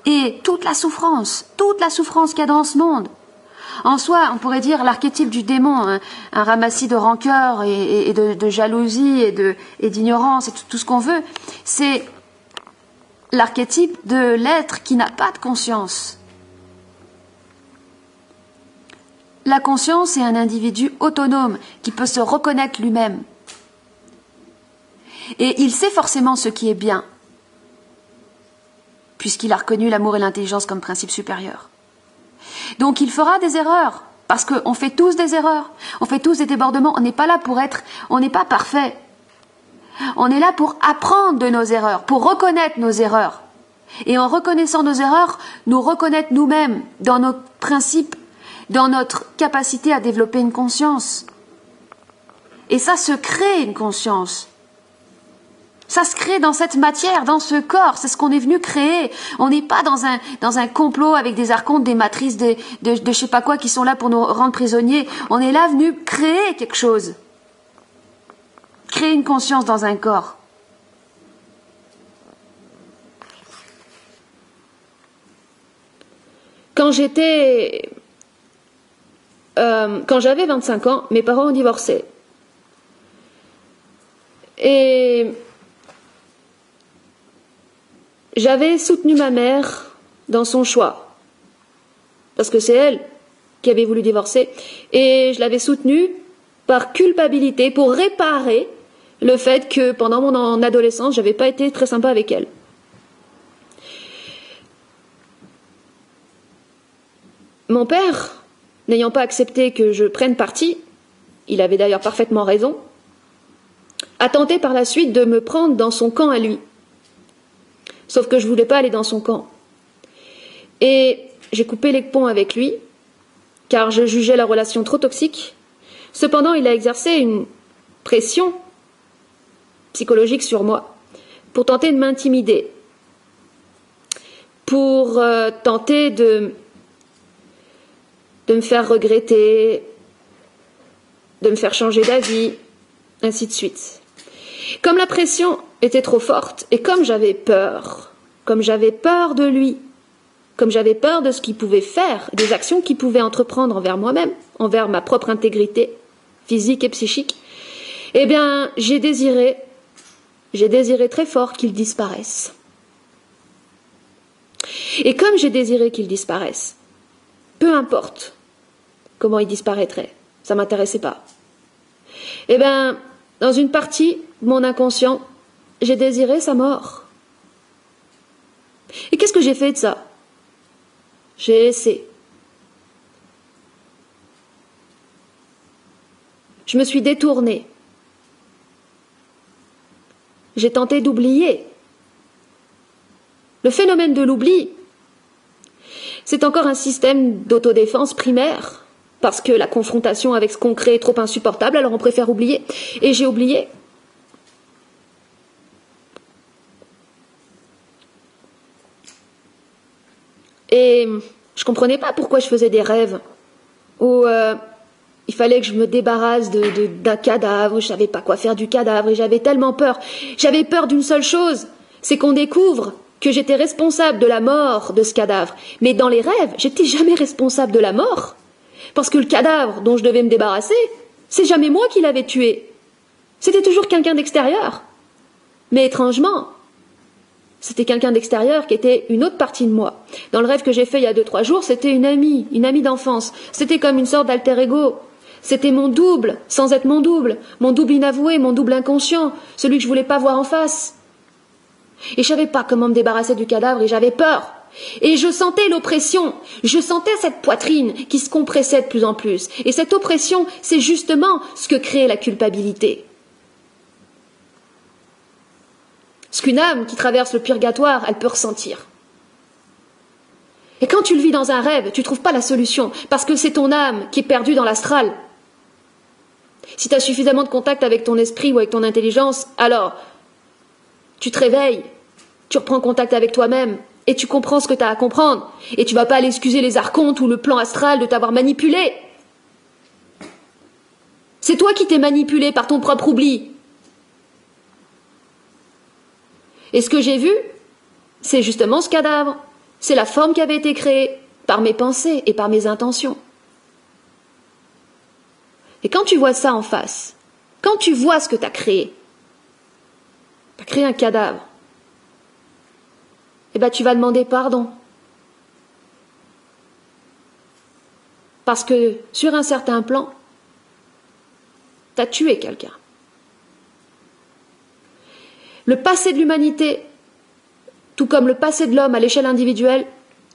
et toute la souffrance qu'il y a dans ce monde. En soi, on pourrait dire l'archétype du démon, un ramassis de rancœur et de jalousie et d'ignorance et tout ce qu'on veut, c'est l'archétype de l'être qui n'a pas de conscience. La conscience est un individu autonome qui peut se reconnaître lui-même. Et il sait forcément ce qui est bien, puisqu'il a reconnu l'amour et l'intelligence comme principe supérieur. Donc il fera des erreurs, parce qu'on fait tous des erreurs, on fait tous des débordements, on n'est pas là pour être, on n'est pas parfait. On est là pour apprendre de nos erreurs, pour reconnaître nos erreurs. Et en reconnaissant nos erreurs, nous reconnaître nous-mêmes dans nos principes, dans notre capacité à développer une conscience. Et ça se crée une conscience. Ça se crée dans cette matière, dans ce corps, c'est ce qu'on est venu créer. On n'est pas dans un complot avec des archontes, des matrices, de je sais pas quoi qui sont là pour nous rendre prisonniers. On est là venu créer quelque chose. Créer une conscience dans un corps. Quand j'avais 25 ans, mes parents ont divorcé. Et j'avais soutenu ma mère dans son choix, parce que c'est elle qui avait voulu divorcer, et je l'avais soutenue par culpabilité pour réparer le fait que pendant mon adolescence, j'avais pas été très sympa avec elle. Mon père, n'ayant pas accepté que je prenne parti, il avait d'ailleurs parfaitement raison, a tenté par la suite de me prendre dans son camp à lui. Sauf que je voulais pas aller dans son camp. Et j'ai coupé les ponts avec lui, car je jugeais la relation trop toxique. Cependant, il a exercé une pression psychologique sur moi, pour tenter de m'intimider, pour tenter de me faire regretter, de me faire changer d'avis, ainsi de suite. Comme la pression était trop forte, et comme j'avais peur de lui, comme j'avais peur de ce qu'il pouvait faire, des actions qu'il pouvait entreprendre envers moi-même, envers ma propre intégrité physique et psychique, eh bien, j'ai désiré très fort qu'il disparaisse. Et comme j'ai désiré qu'il disparaisse, peu importe comment il disparaîtrait, ça m'intéressait pas. Eh bien, dans une partie de mon inconscient, j'ai désiré sa mort. Et qu'est-ce que j'ai fait de ça? J'ai laissé. Je me suis détournée. J'ai tenté d'oublier. Le phénomène de l'oubli, c'est encore un système d'autodéfense primaire, parce que la confrontation avec ce qu'on crée est trop insupportable, alors on préfère oublier. Et j'ai oublié. Et je comprenais pas pourquoi je faisais des rêves où il fallait que je me débarrasse d'un cadavre, je savais pas quoi faire du cadavre et j'avais tellement peur. J'avais peur d'une seule chose, c'est qu'on découvre que j'étais responsable de la mort de ce cadavre. Mais dans les rêves, j'étais jamais responsable de la mort. Parce que le cadavre dont je devais me débarrasser, c'est jamais moi qui l'avais tué. C'était toujours quelqu'un d'extérieur. Mais étrangement, c'était quelqu'un d'extérieur qui était une autre partie de moi. Dans le rêve que j'ai fait il y a 2-3 jours, c'était une amie d'enfance. C'était comme une sorte d'alter ego. C'était mon double, sans être mon double inavoué, mon double inconscient, celui que je voulais pas voir en face. Et je savais pas comment me débarrasser du cadavre et j'avais peur. Et je sentais l'oppression, je sentais cette poitrine qui se compressait de plus en plus. Et cette oppression, c'est justement ce que crée la culpabilité. Ce qu'une âme qui traverse le purgatoire, elle peut ressentir. Et quand tu le vis dans un rêve, tu ne trouves pas la solution, parce que c'est ton âme qui est perdue dans l'astral. Si tu as suffisamment de contact avec ton esprit ou avec ton intelligence, alors tu te réveilles, tu reprends contact avec toi-même, et tu comprends ce que tu as à comprendre. Et tu ne vas pas aller excuser les archontes ou le plan astral de t'avoir manipulé. C'est toi qui t'es manipulé par ton propre oubli. Et ce que j'ai vu, c'est justement ce cadavre. C'est la forme qui avait été créée par mes pensées et par mes intentions. Et quand tu vois ça en face, quand tu vois ce que tu as créé un cadavre, eh ben tu vas demander pardon. Parce que sur un certain plan, tu as tué quelqu'un. Le passé de l'humanité, tout comme le passé de l'homme à l'échelle individuelle,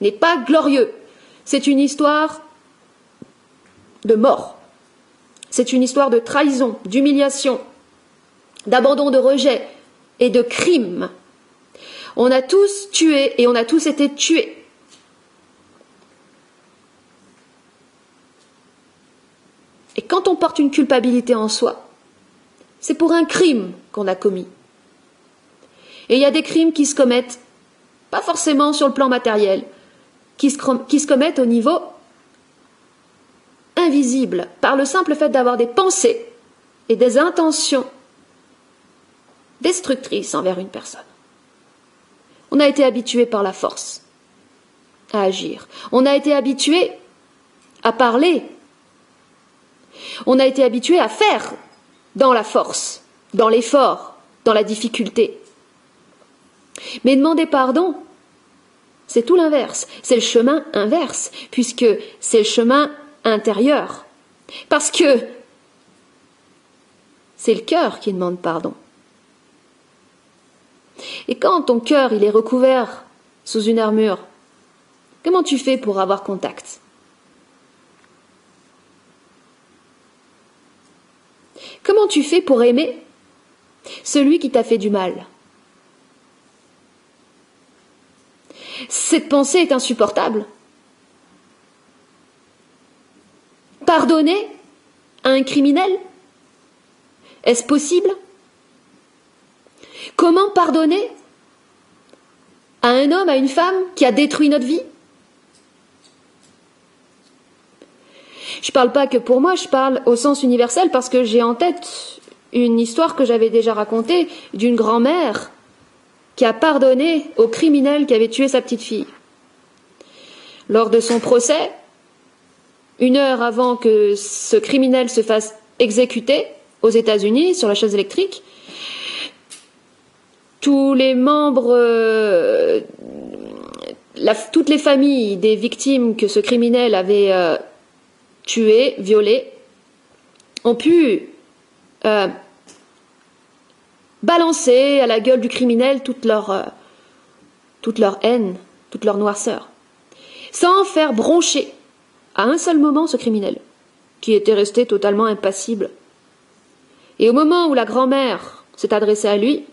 n'est pas glorieux. C'est une histoire de mort. C'est une histoire de trahison, d'humiliation, d'abandon, de rejet et de crime. On a tous tué et on a tous été tués. Et quand on porte une culpabilité en soi, c'est pour un crime qu'on a commis. Et il y a des crimes qui se commettent, pas forcément sur le plan matériel, qui se commettent au niveau invisible, par le simple fait d'avoir des pensées et des intentions destructrices envers une personne. On a été habitué par la force à agir. On a été habitué à parler. On a été habitué à faire dans la force, dans l'effort, dans la difficulté. Mais demander pardon, c'est tout l'inverse. C'est le chemin inverse, puisque c'est le chemin intérieur. Parce que c'est le cœur qui demande pardon. Et quand ton cœur il est recouvert sous une armure, comment tu fais pour avoir contact ? Comment tu fais pour aimer celui qui t'a fait du mal ? Cette pensée est insupportable. Pardonner à un criminel ? Est-ce possible ? Comment pardonner à un homme, à une femme qui a détruit notre vie ? Je ne parle pas que pour moi, je parle au sens universel parce que j'ai en tête une histoire que j'avais déjà racontée d'une grand-mère qui a pardonné au criminel qui avait tué sa petite fille. Lors de son procès, 1 heure avant que ce criminel se fasse exécuter aux États-Unis sur la chaise électrique, tous les membres, toutes les familles des victimes que ce criminel avait tuées, violées, ont pu balancer à la gueule du criminel toute leur haine, toute leur noirceur, sans faire broncher à un seul moment ce criminel, qui était resté totalement impassible. Et au moment où la grand-mère s'est adressée à lui,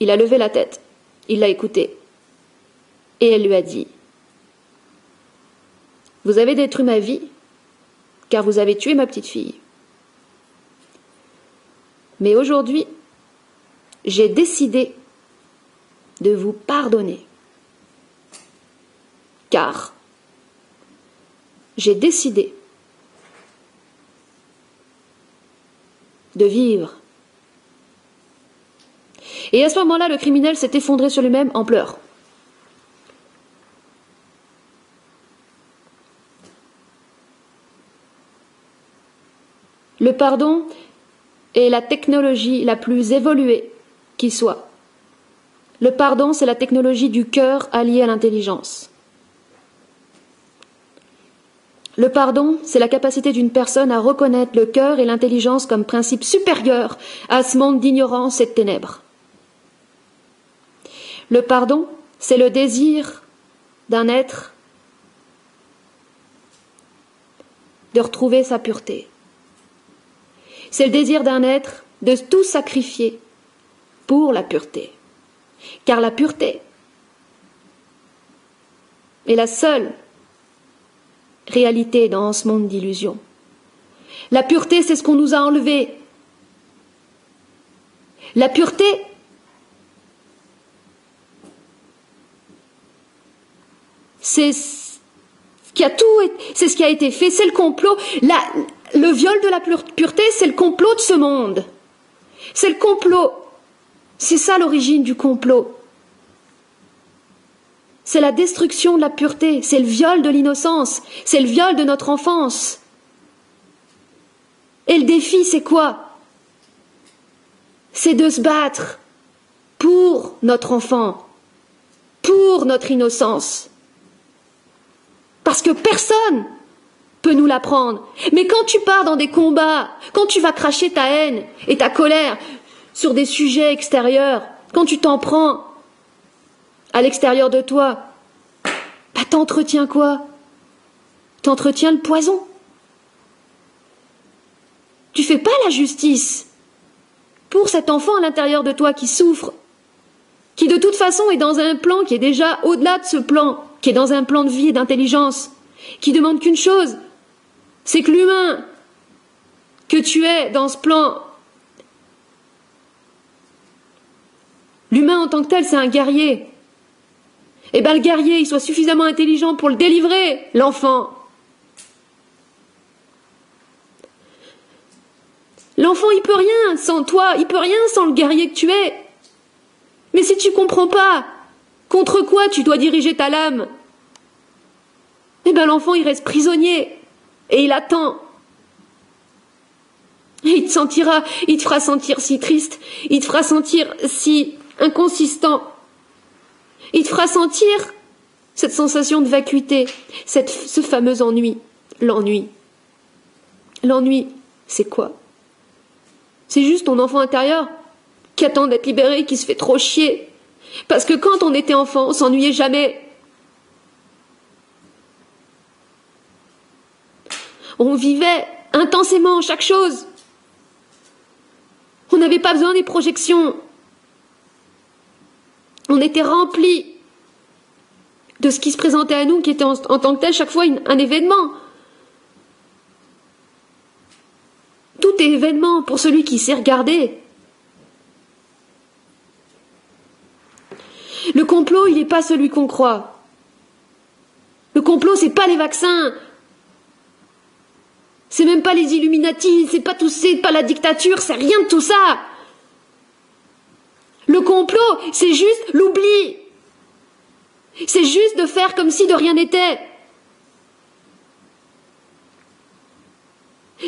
il a levé la tête, il l'a écoutée, et elle lui a dit : « Vous avez détruit ma vie, car vous avez tué ma petite fille. Mais aujourd'hui, j'ai décidé de vous pardonner, car j'ai décidé de vivre. » Et à ce moment-là, le criminel s'est effondré sur lui-même en pleurs. Le pardon est la technologie la plus évoluée qui soit. Le pardon, c'est la technologie du cœur alliée à l'intelligence. Le pardon, c'est la capacité d'une personne à reconnaître le cœur et l'intelligence comme principe supérieur à ce monde d'ignorance et de ténèbres. Le pardon, c'est le désir d'un être de retrouver sa pureté. C'est le désir d'un être de tout sacrifier pour la pureté. Car la pureté est la seule réalité dans ce monde d'illusions. La pureté, c'est ce qu'on nous a enlevé. La pureté, c'est ce qui a été fait, c'est le complot. Le viol de la pureté, c'est le complot de ce monde. C'est le complot. C'est ça l'origine du complot. c'est la destruction de la pureté, c'est le viol de l'innocence, c'est le viol de notre enfance. Et le défi, c'est quoi? C'est de se battre pour notre enfant, pour notre innocence. Parce que personne peut nous l'apprendre. Mais quand tu pars dans des combats, quand tu vas cracher ta haine et ta colère sur des sujets extérieurs, quand tu t'en prends à l'extérieur de toi, bah t'entretiens quoi? T'entretiens le poison. Tu fais pas la justice pour cet enfant à l'intérieur de toi qui souffre, qui de toute façon est dans un plan qui est déjà au-delà de ce plan, qui est dans un plan de vie et d'intelligence, qui demande qu'une chose, c'est que l'humain que tu es dans ce plan, l'humain en tant que tel, c'est un guerrier. Eh bien le guerrier, il soit suffisamment intelligent pour le délivrer, l'enfant. L'enfant, il peut rien sans toi, il peut rien sans le guerrier que tu es. Mais si tu comprends pas contre quoi tu dois diriger ta lame, eh bien l'enfant, il reste prisonnier et il attend. Et il te fera sentir si triste, il te fera sentir si inconsistant. Il te fera sentir cette sensation de vacuité, ce fameux ennui. L'ennui. L'ennui, c'est quoi? C'est juste ton enfant intérieur qui attend d'être libéré, qui se fait trop chier. Parce que quand on était enfant, on s'ennuyait jamais. On vivait intensément chaque chose. On n'avait pas besoin des projections. On était remplis de ce qui se présentait à nous, qui était en tant que tel chaque fois un événement. Tout est événement pour celui qui sait regarder. Le complot, il n'est pas celui qu'on croit. Le complot, c'est pas les vaccins. C'est même pas les Illuminati, c'est pas la dictature, c'est rien de tout ça. Le complot, c'est juste l'oubli. C'est juste de faire comme si de rien n'était.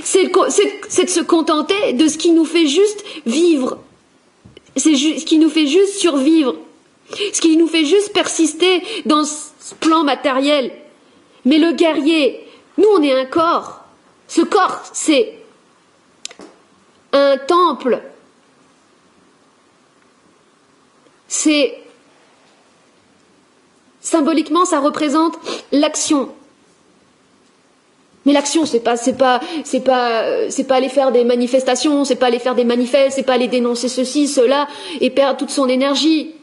C'est de se contenter de ce qui nous fait juste vivre. C'est ce qui nous fait juste survivre. Ce qui nous fait juste persister dans ce plan matériel. Mais le guerrier, nous on est un corps. Ce corps, c'est un temple. Symboliquement, ça représente l'action. Mais l'action, c'est pas aller faire des manifestations, c'est pas aller faire des manifestes, c'est pas aller dénoncer ceci, cela, et perdre toute son énergie.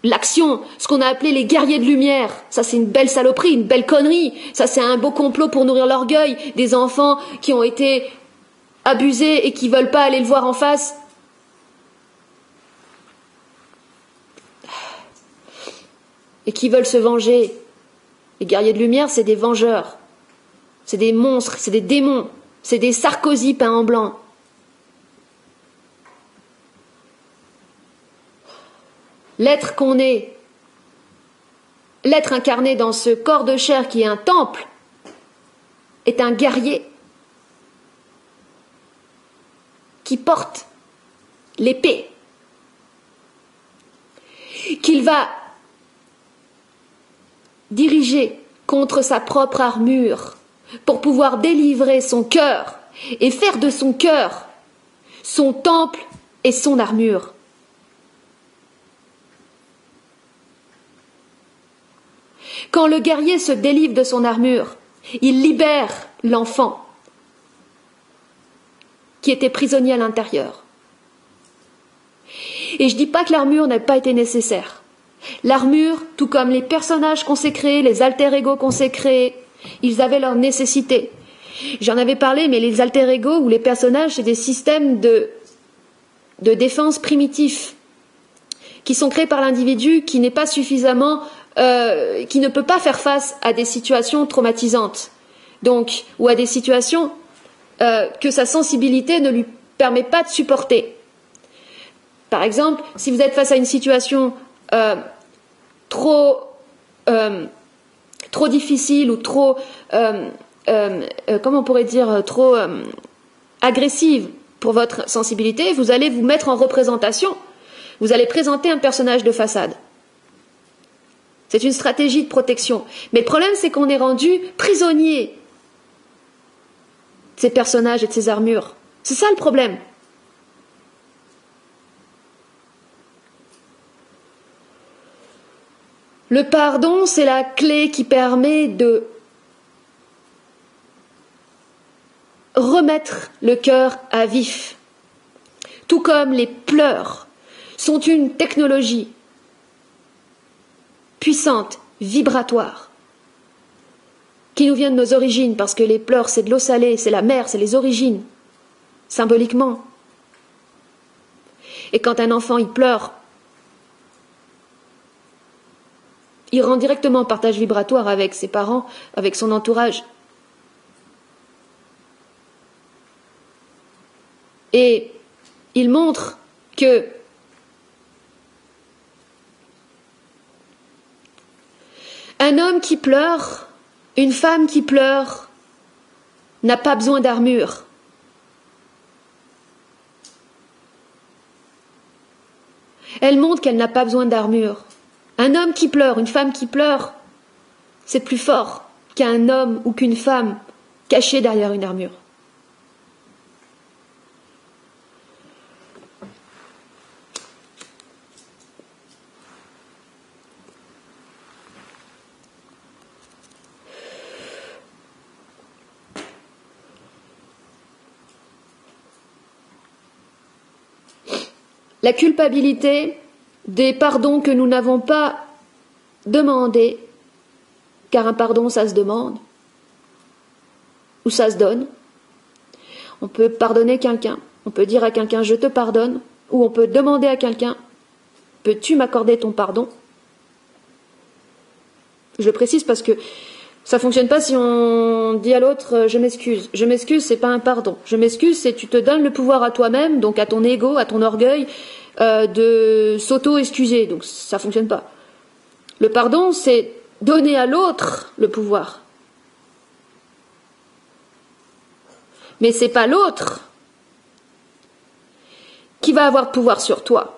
L'action, ce qu'on a appelé les guerriers de lumière, ça c'est une belle saloperie, une belle connerie. Ça c'est un beau complot pour nourrir l'orgueil des enfants qui ont été abusés et qui veulent pas aller le voir en face. Et qui veulent se venger. Les guerriers de lumière, c'est des vengeurs. C'est des monstres, c'est des démons. C'est des Sarkozy peints en blanc. L'être qu'on est, l'être incarné dans ce corps de chair qui est un temple, est un guerrier qui porte l'épée, qu'il va diriger contre sa propre armure pour pouvoir délivrer son cœur et faire de son cœur son temple et son armure. Quand le guerrier se délivre de son armure, il libère l'enfant qui était prisonnier à l'intérieur. Et je dis pas que l'armure n'a pas été nécessaire. L'armure, tout comme les personnages qu'on s'est créés, les alter-ego qu'on s'est créés, ils avaient leur nécessité. J'en avais parlé, mais les alter-ego ou les personnages, c'est des systèmes de défense primitifs qui sont créés par l'individu qui n'est pas suffisamment qui ne peut pas faire face à des situations traumatisantes, donc, ou à des situations que sa sensibilité ne lui permet pas de supporter. Par exemple, si vous êtes face à une situation trop difficile ou trop, comment on pourrait dire, trop agressive pour votre sensibilité, vous allez vous mettre en représentation. Vous allez présenter un personnage de façade. C'est une stratégie de protection. Mais le problème, c'est qu'on est rendu prisonnier de ces personnages et de ces armures. C'est ça le problème. Le pardon, c'est la clé qui permet de remettre le cœur à vif. Tout comme les pleurs sont une technologie puissante, vibratoire, qui nous vient de nos origines, parce que les pleurs, c'est de l'eau salée, c'est la mer, c'est les origines, symboliquement. Et quand un enfant, il pleure, il rend directement en partage vibratoire avec ses parents, avec son entourage. Et il montre que un homme qui pleure, une femme qui pleure, n'a pas besoin d'armure. Elle montre qu'elle n'a pas besoin d'armure. Un homme qui pleure, une femme qui pleure, c'est plus fort qu'un homme ou qu'une femme cachée derrière une armure. La culpabilité des pardons que nous n'avons pas demandés, car un pardon, ça se demande, ou ça se donne. On peut pardonner quelqu'un, on peut dire à quelqu'un « je te pardonne », ou on peut demander à quelqu'un « peux-tu m'accorder ton pardon ?» Je précise parce que ça fonctionne pas si on dit à l'autre « je m'excuse ». Je m'excuse, c'est pas un pardon. Je m'excuse, c'est tu te donnes le pouvoir à toi-même, donc à ton ego, à ton orgueil, de s'auto-excuser. Donc ça fonctionne pas. Le pardon, c'est donner à l'autre le pouvoir. Mais c'est pas l'autre qui va avoir pouvoir sur toi.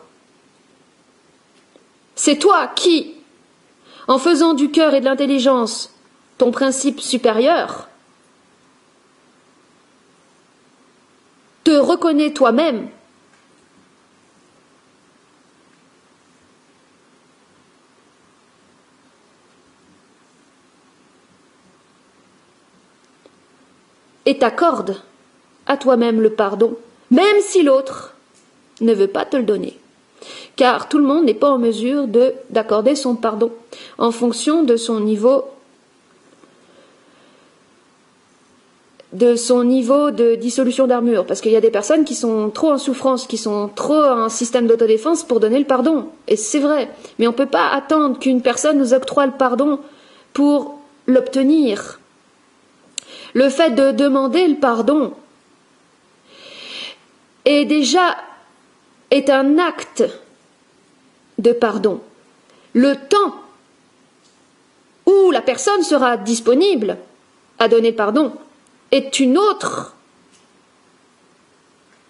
C'est toi qui, en faisant du cœur et de l'intelligence ton principe supérieur, te reconnais toi-même et t'accorde à toi-même le pardon, même si l'autre ne veut pas te le donner. Car tout le monde n'est pas en mesure d'accorder son pardon en fonction de son niveau de dissolution d'armure. Parce qu'il y a des personnes qui sont trop en souffrance, qui sont trop en système d'autodéfense pour donner le pardon. Et c'est vrai. Mais on ne peut pas attendre qu'une personne nous octroie le pardon pour l'obtenir. Le fait de demander le pardon est un acte de pardon. Le temps où la personne sera disponible à donner le pardon est une autre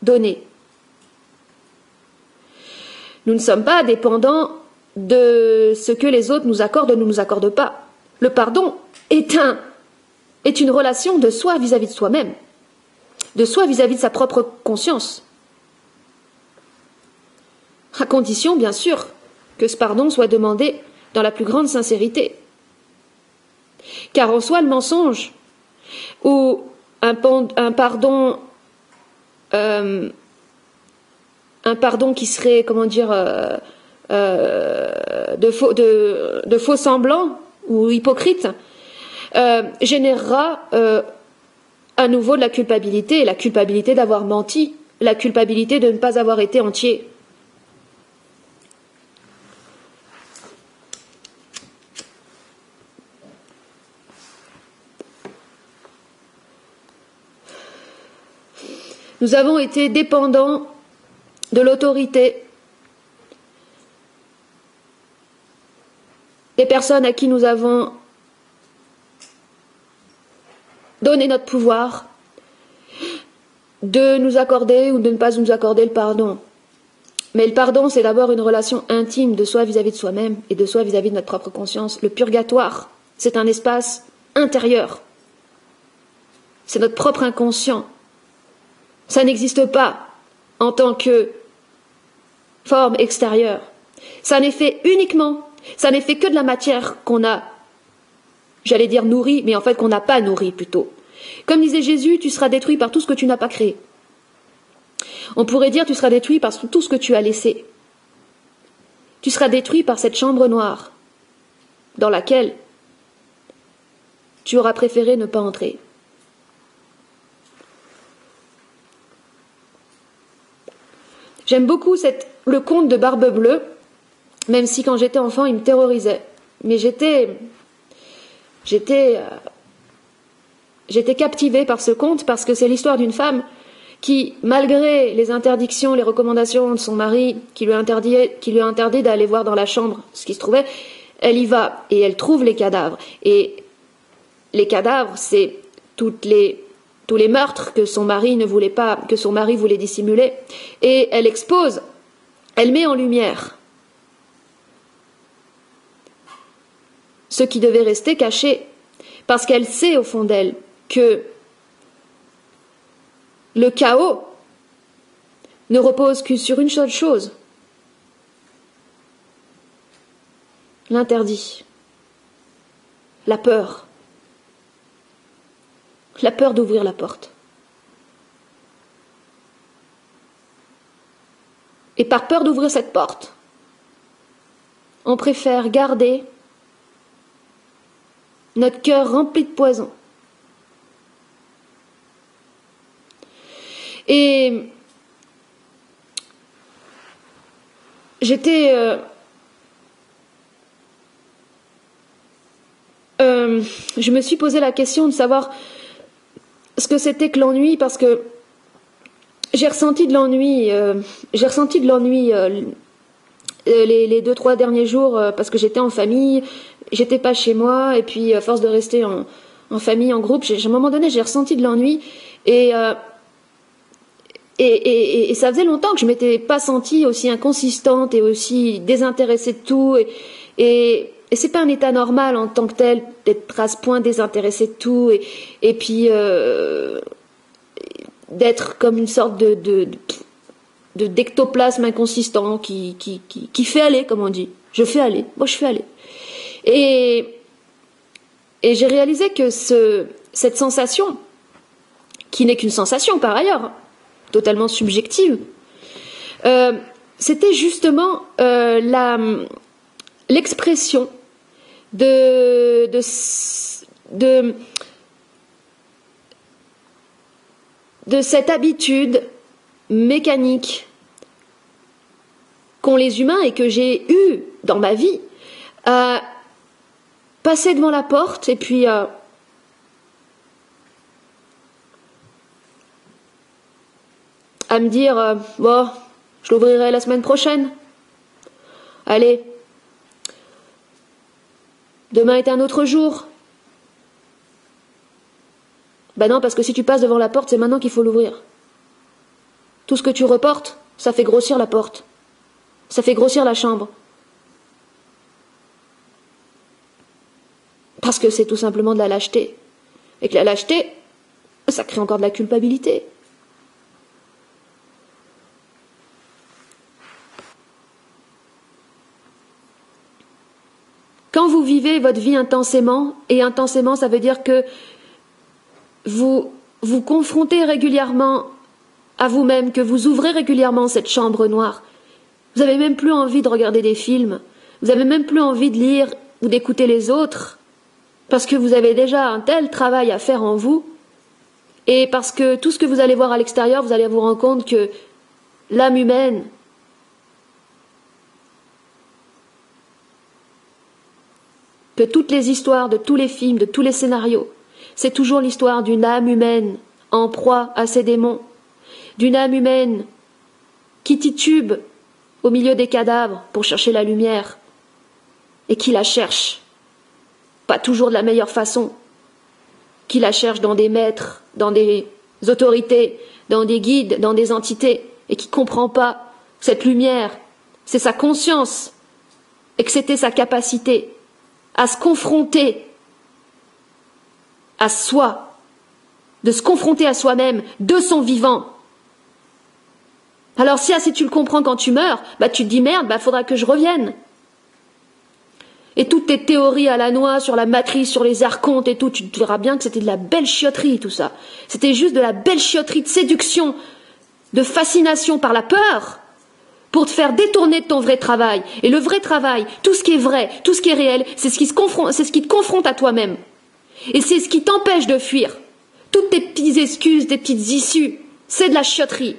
donnée. Nous ne sommes pas dépendants de ce que les autres nous accordent ou ne nous accordent pas. Le pardon est une relation de soi vis-à-vis de soi-même, de soi vis-à-vis de sa propre conscience. À condition, bien sûr, que ce pardon soit demandé dans la plus grande sincérité. Car en soi, le mensonge, ou un pardon qui serait, de faux semblants ou hypocrite, générera à nouveau de la culpabilité, la culpabilité d'avoir menti, la culpabilité de ne pas avoir été entier. Nous avons été dépendants de l'autorité des personnes à qui nous avons donné notre pouvoir, de nous accorder ou de ne pas nous accorder le pardon. Mais le pardon, c'est d'abord une relation intime de soi vis-à-vis de soi-même et de soi vis-à-vis de notre propre conscience. Le purgatoire, c'est un espace intérieur. C'est notre propre inconscient. Ça n'existe pas en tant que forme extérieure. Ça n'est fait uniquement, ça n'est fait que de la matière qu'on a, j'allais dire nourrie, mais en fait qu'on n'a pas nourrie plutôt. Comme disait Jésus, tu seras détruit par tout ce que tu n'as pas créé. On pourrait dire tu seras détruit par tout ce que tu as laissé. Tu seras détruit par cette chambre noire dans laquelle tu auras préféré ne pas entrer. J'aime beaucoup le conte de Barbe Bleue, même si quand j'étais enfant, il me terrorisait. Mais j'étais captivée par ce conte parce que c'est l'histoire d'une femme qui, malgré les interdictions, les recommandations de son mari, qui lui a interdit d'aller voir dans la chambre ce qui se trouvait, elle y va et elle trouve les cadavres. Et les cadavres, c'est tous les meurtres que son mari ne voulait pas, que son mari voulait dissimuler. Et elle expose, elle met en lumière ce qui devait rester caché, parce qu'elle sait au fond d'elle que le chaos ne repose que sur une seule chose, l'interdit, la peur d'ouvrir la porte. Et par peur d'ouvrir cette porte, on préfère garder notre cœur rempli de poison. Et je me suis posé la question de savoir ce que c'était que l'ennui, parce que j'ai ressenti de l'ennui les 2-3 derniers jours, parce que j'étais en famille, j'étais pas chez moi, et puis à force de rester en famille, en groupe, à un moment donné j'ai ressenti de l'ennui, et ça faisait longtemps que je m'étais pas sentie aussi inconsistante et aussi désintéressée de tout, et c'est pas un état normal en tant que tel d'être à ce point désintéressé de tout, et puis d'être comme une sorte d'ectoplasme inconsistant qui fait aller, comme on dit. Je fais aller, moi je fais aller. Et j'ai réalisé que cette sensation, qui n'est qu'une sensation par ailleurs, totalement subjective, c'était justement l'expression de cette habitude mécanique qu'ont les humains et que j'ai eue dans ma vie, à passer devant la porte et puis à me dire bon, je l'ouvrirai la semaine prochaine. Allez, demain est un autre jour. Ben non, parce que si tu passes devant la porte, c'est maintenant qu'il faut l'ouvrir. Tout ce que tu reportes, ça fait grossir la porte. Ça fait grossir la chambre. Parce que c'est tout simplement de la lâcheté. Et que la lâcheté, ça crée encore de la culpabilité. Quand vous vivez votre vie intensément, et intensément ça veut dire que vous vous confrontez régulièrement à vous-même, que vous ouvrez régulièrement cette chambre noire, vous n'avez même plus envie de regarder des films, vous n'avez même plus envie de lire ou d'écouter les autres, parce que vous avez déjà un tel travail à faire en vous, et parce que tout ce que vous allez voir à l'extérieur, vous allez vous rendre compte que l'âme humaine, que toutes les histoires de tous les films, de tous les scénarios, c'est toujours l'histoire d'une âme humaine en proie à ses démons, d'une âme humaine qui titube au milieu des cadavres pour chercher la lumière, et qui la cherche, pas toujours de la meilleure façon, qui la cherche dans des maîtres, dans des autorités, dans des guides, dans des entités, et qui ne comprend pas cette lumière, c'est sa conscience, et que c'était sa capacité à se confronter à soi, de se confronter à soi-même, de son vivant. Alors si tu le comprends quand tu meurs, tu te dis merde, faudra que je revienne. Et toutes tes théories à la noix sur la matrice, sur les archontes et tout, tu te verras bien que c'était de la belle chioterie tout ça. C'était juste de la belle chioterie de séduction, de fascination par la peur, pour te faire détourner de ton vrai travail. Et le vrai travail, tout ce qui est vrai, tout ce qui est réel, c'est ce qui te confronte à toi-même. Et c'est ce qui t'empêche de fuir. Toutes tes petites excuses, tes petites issues, c'est de la chioterie.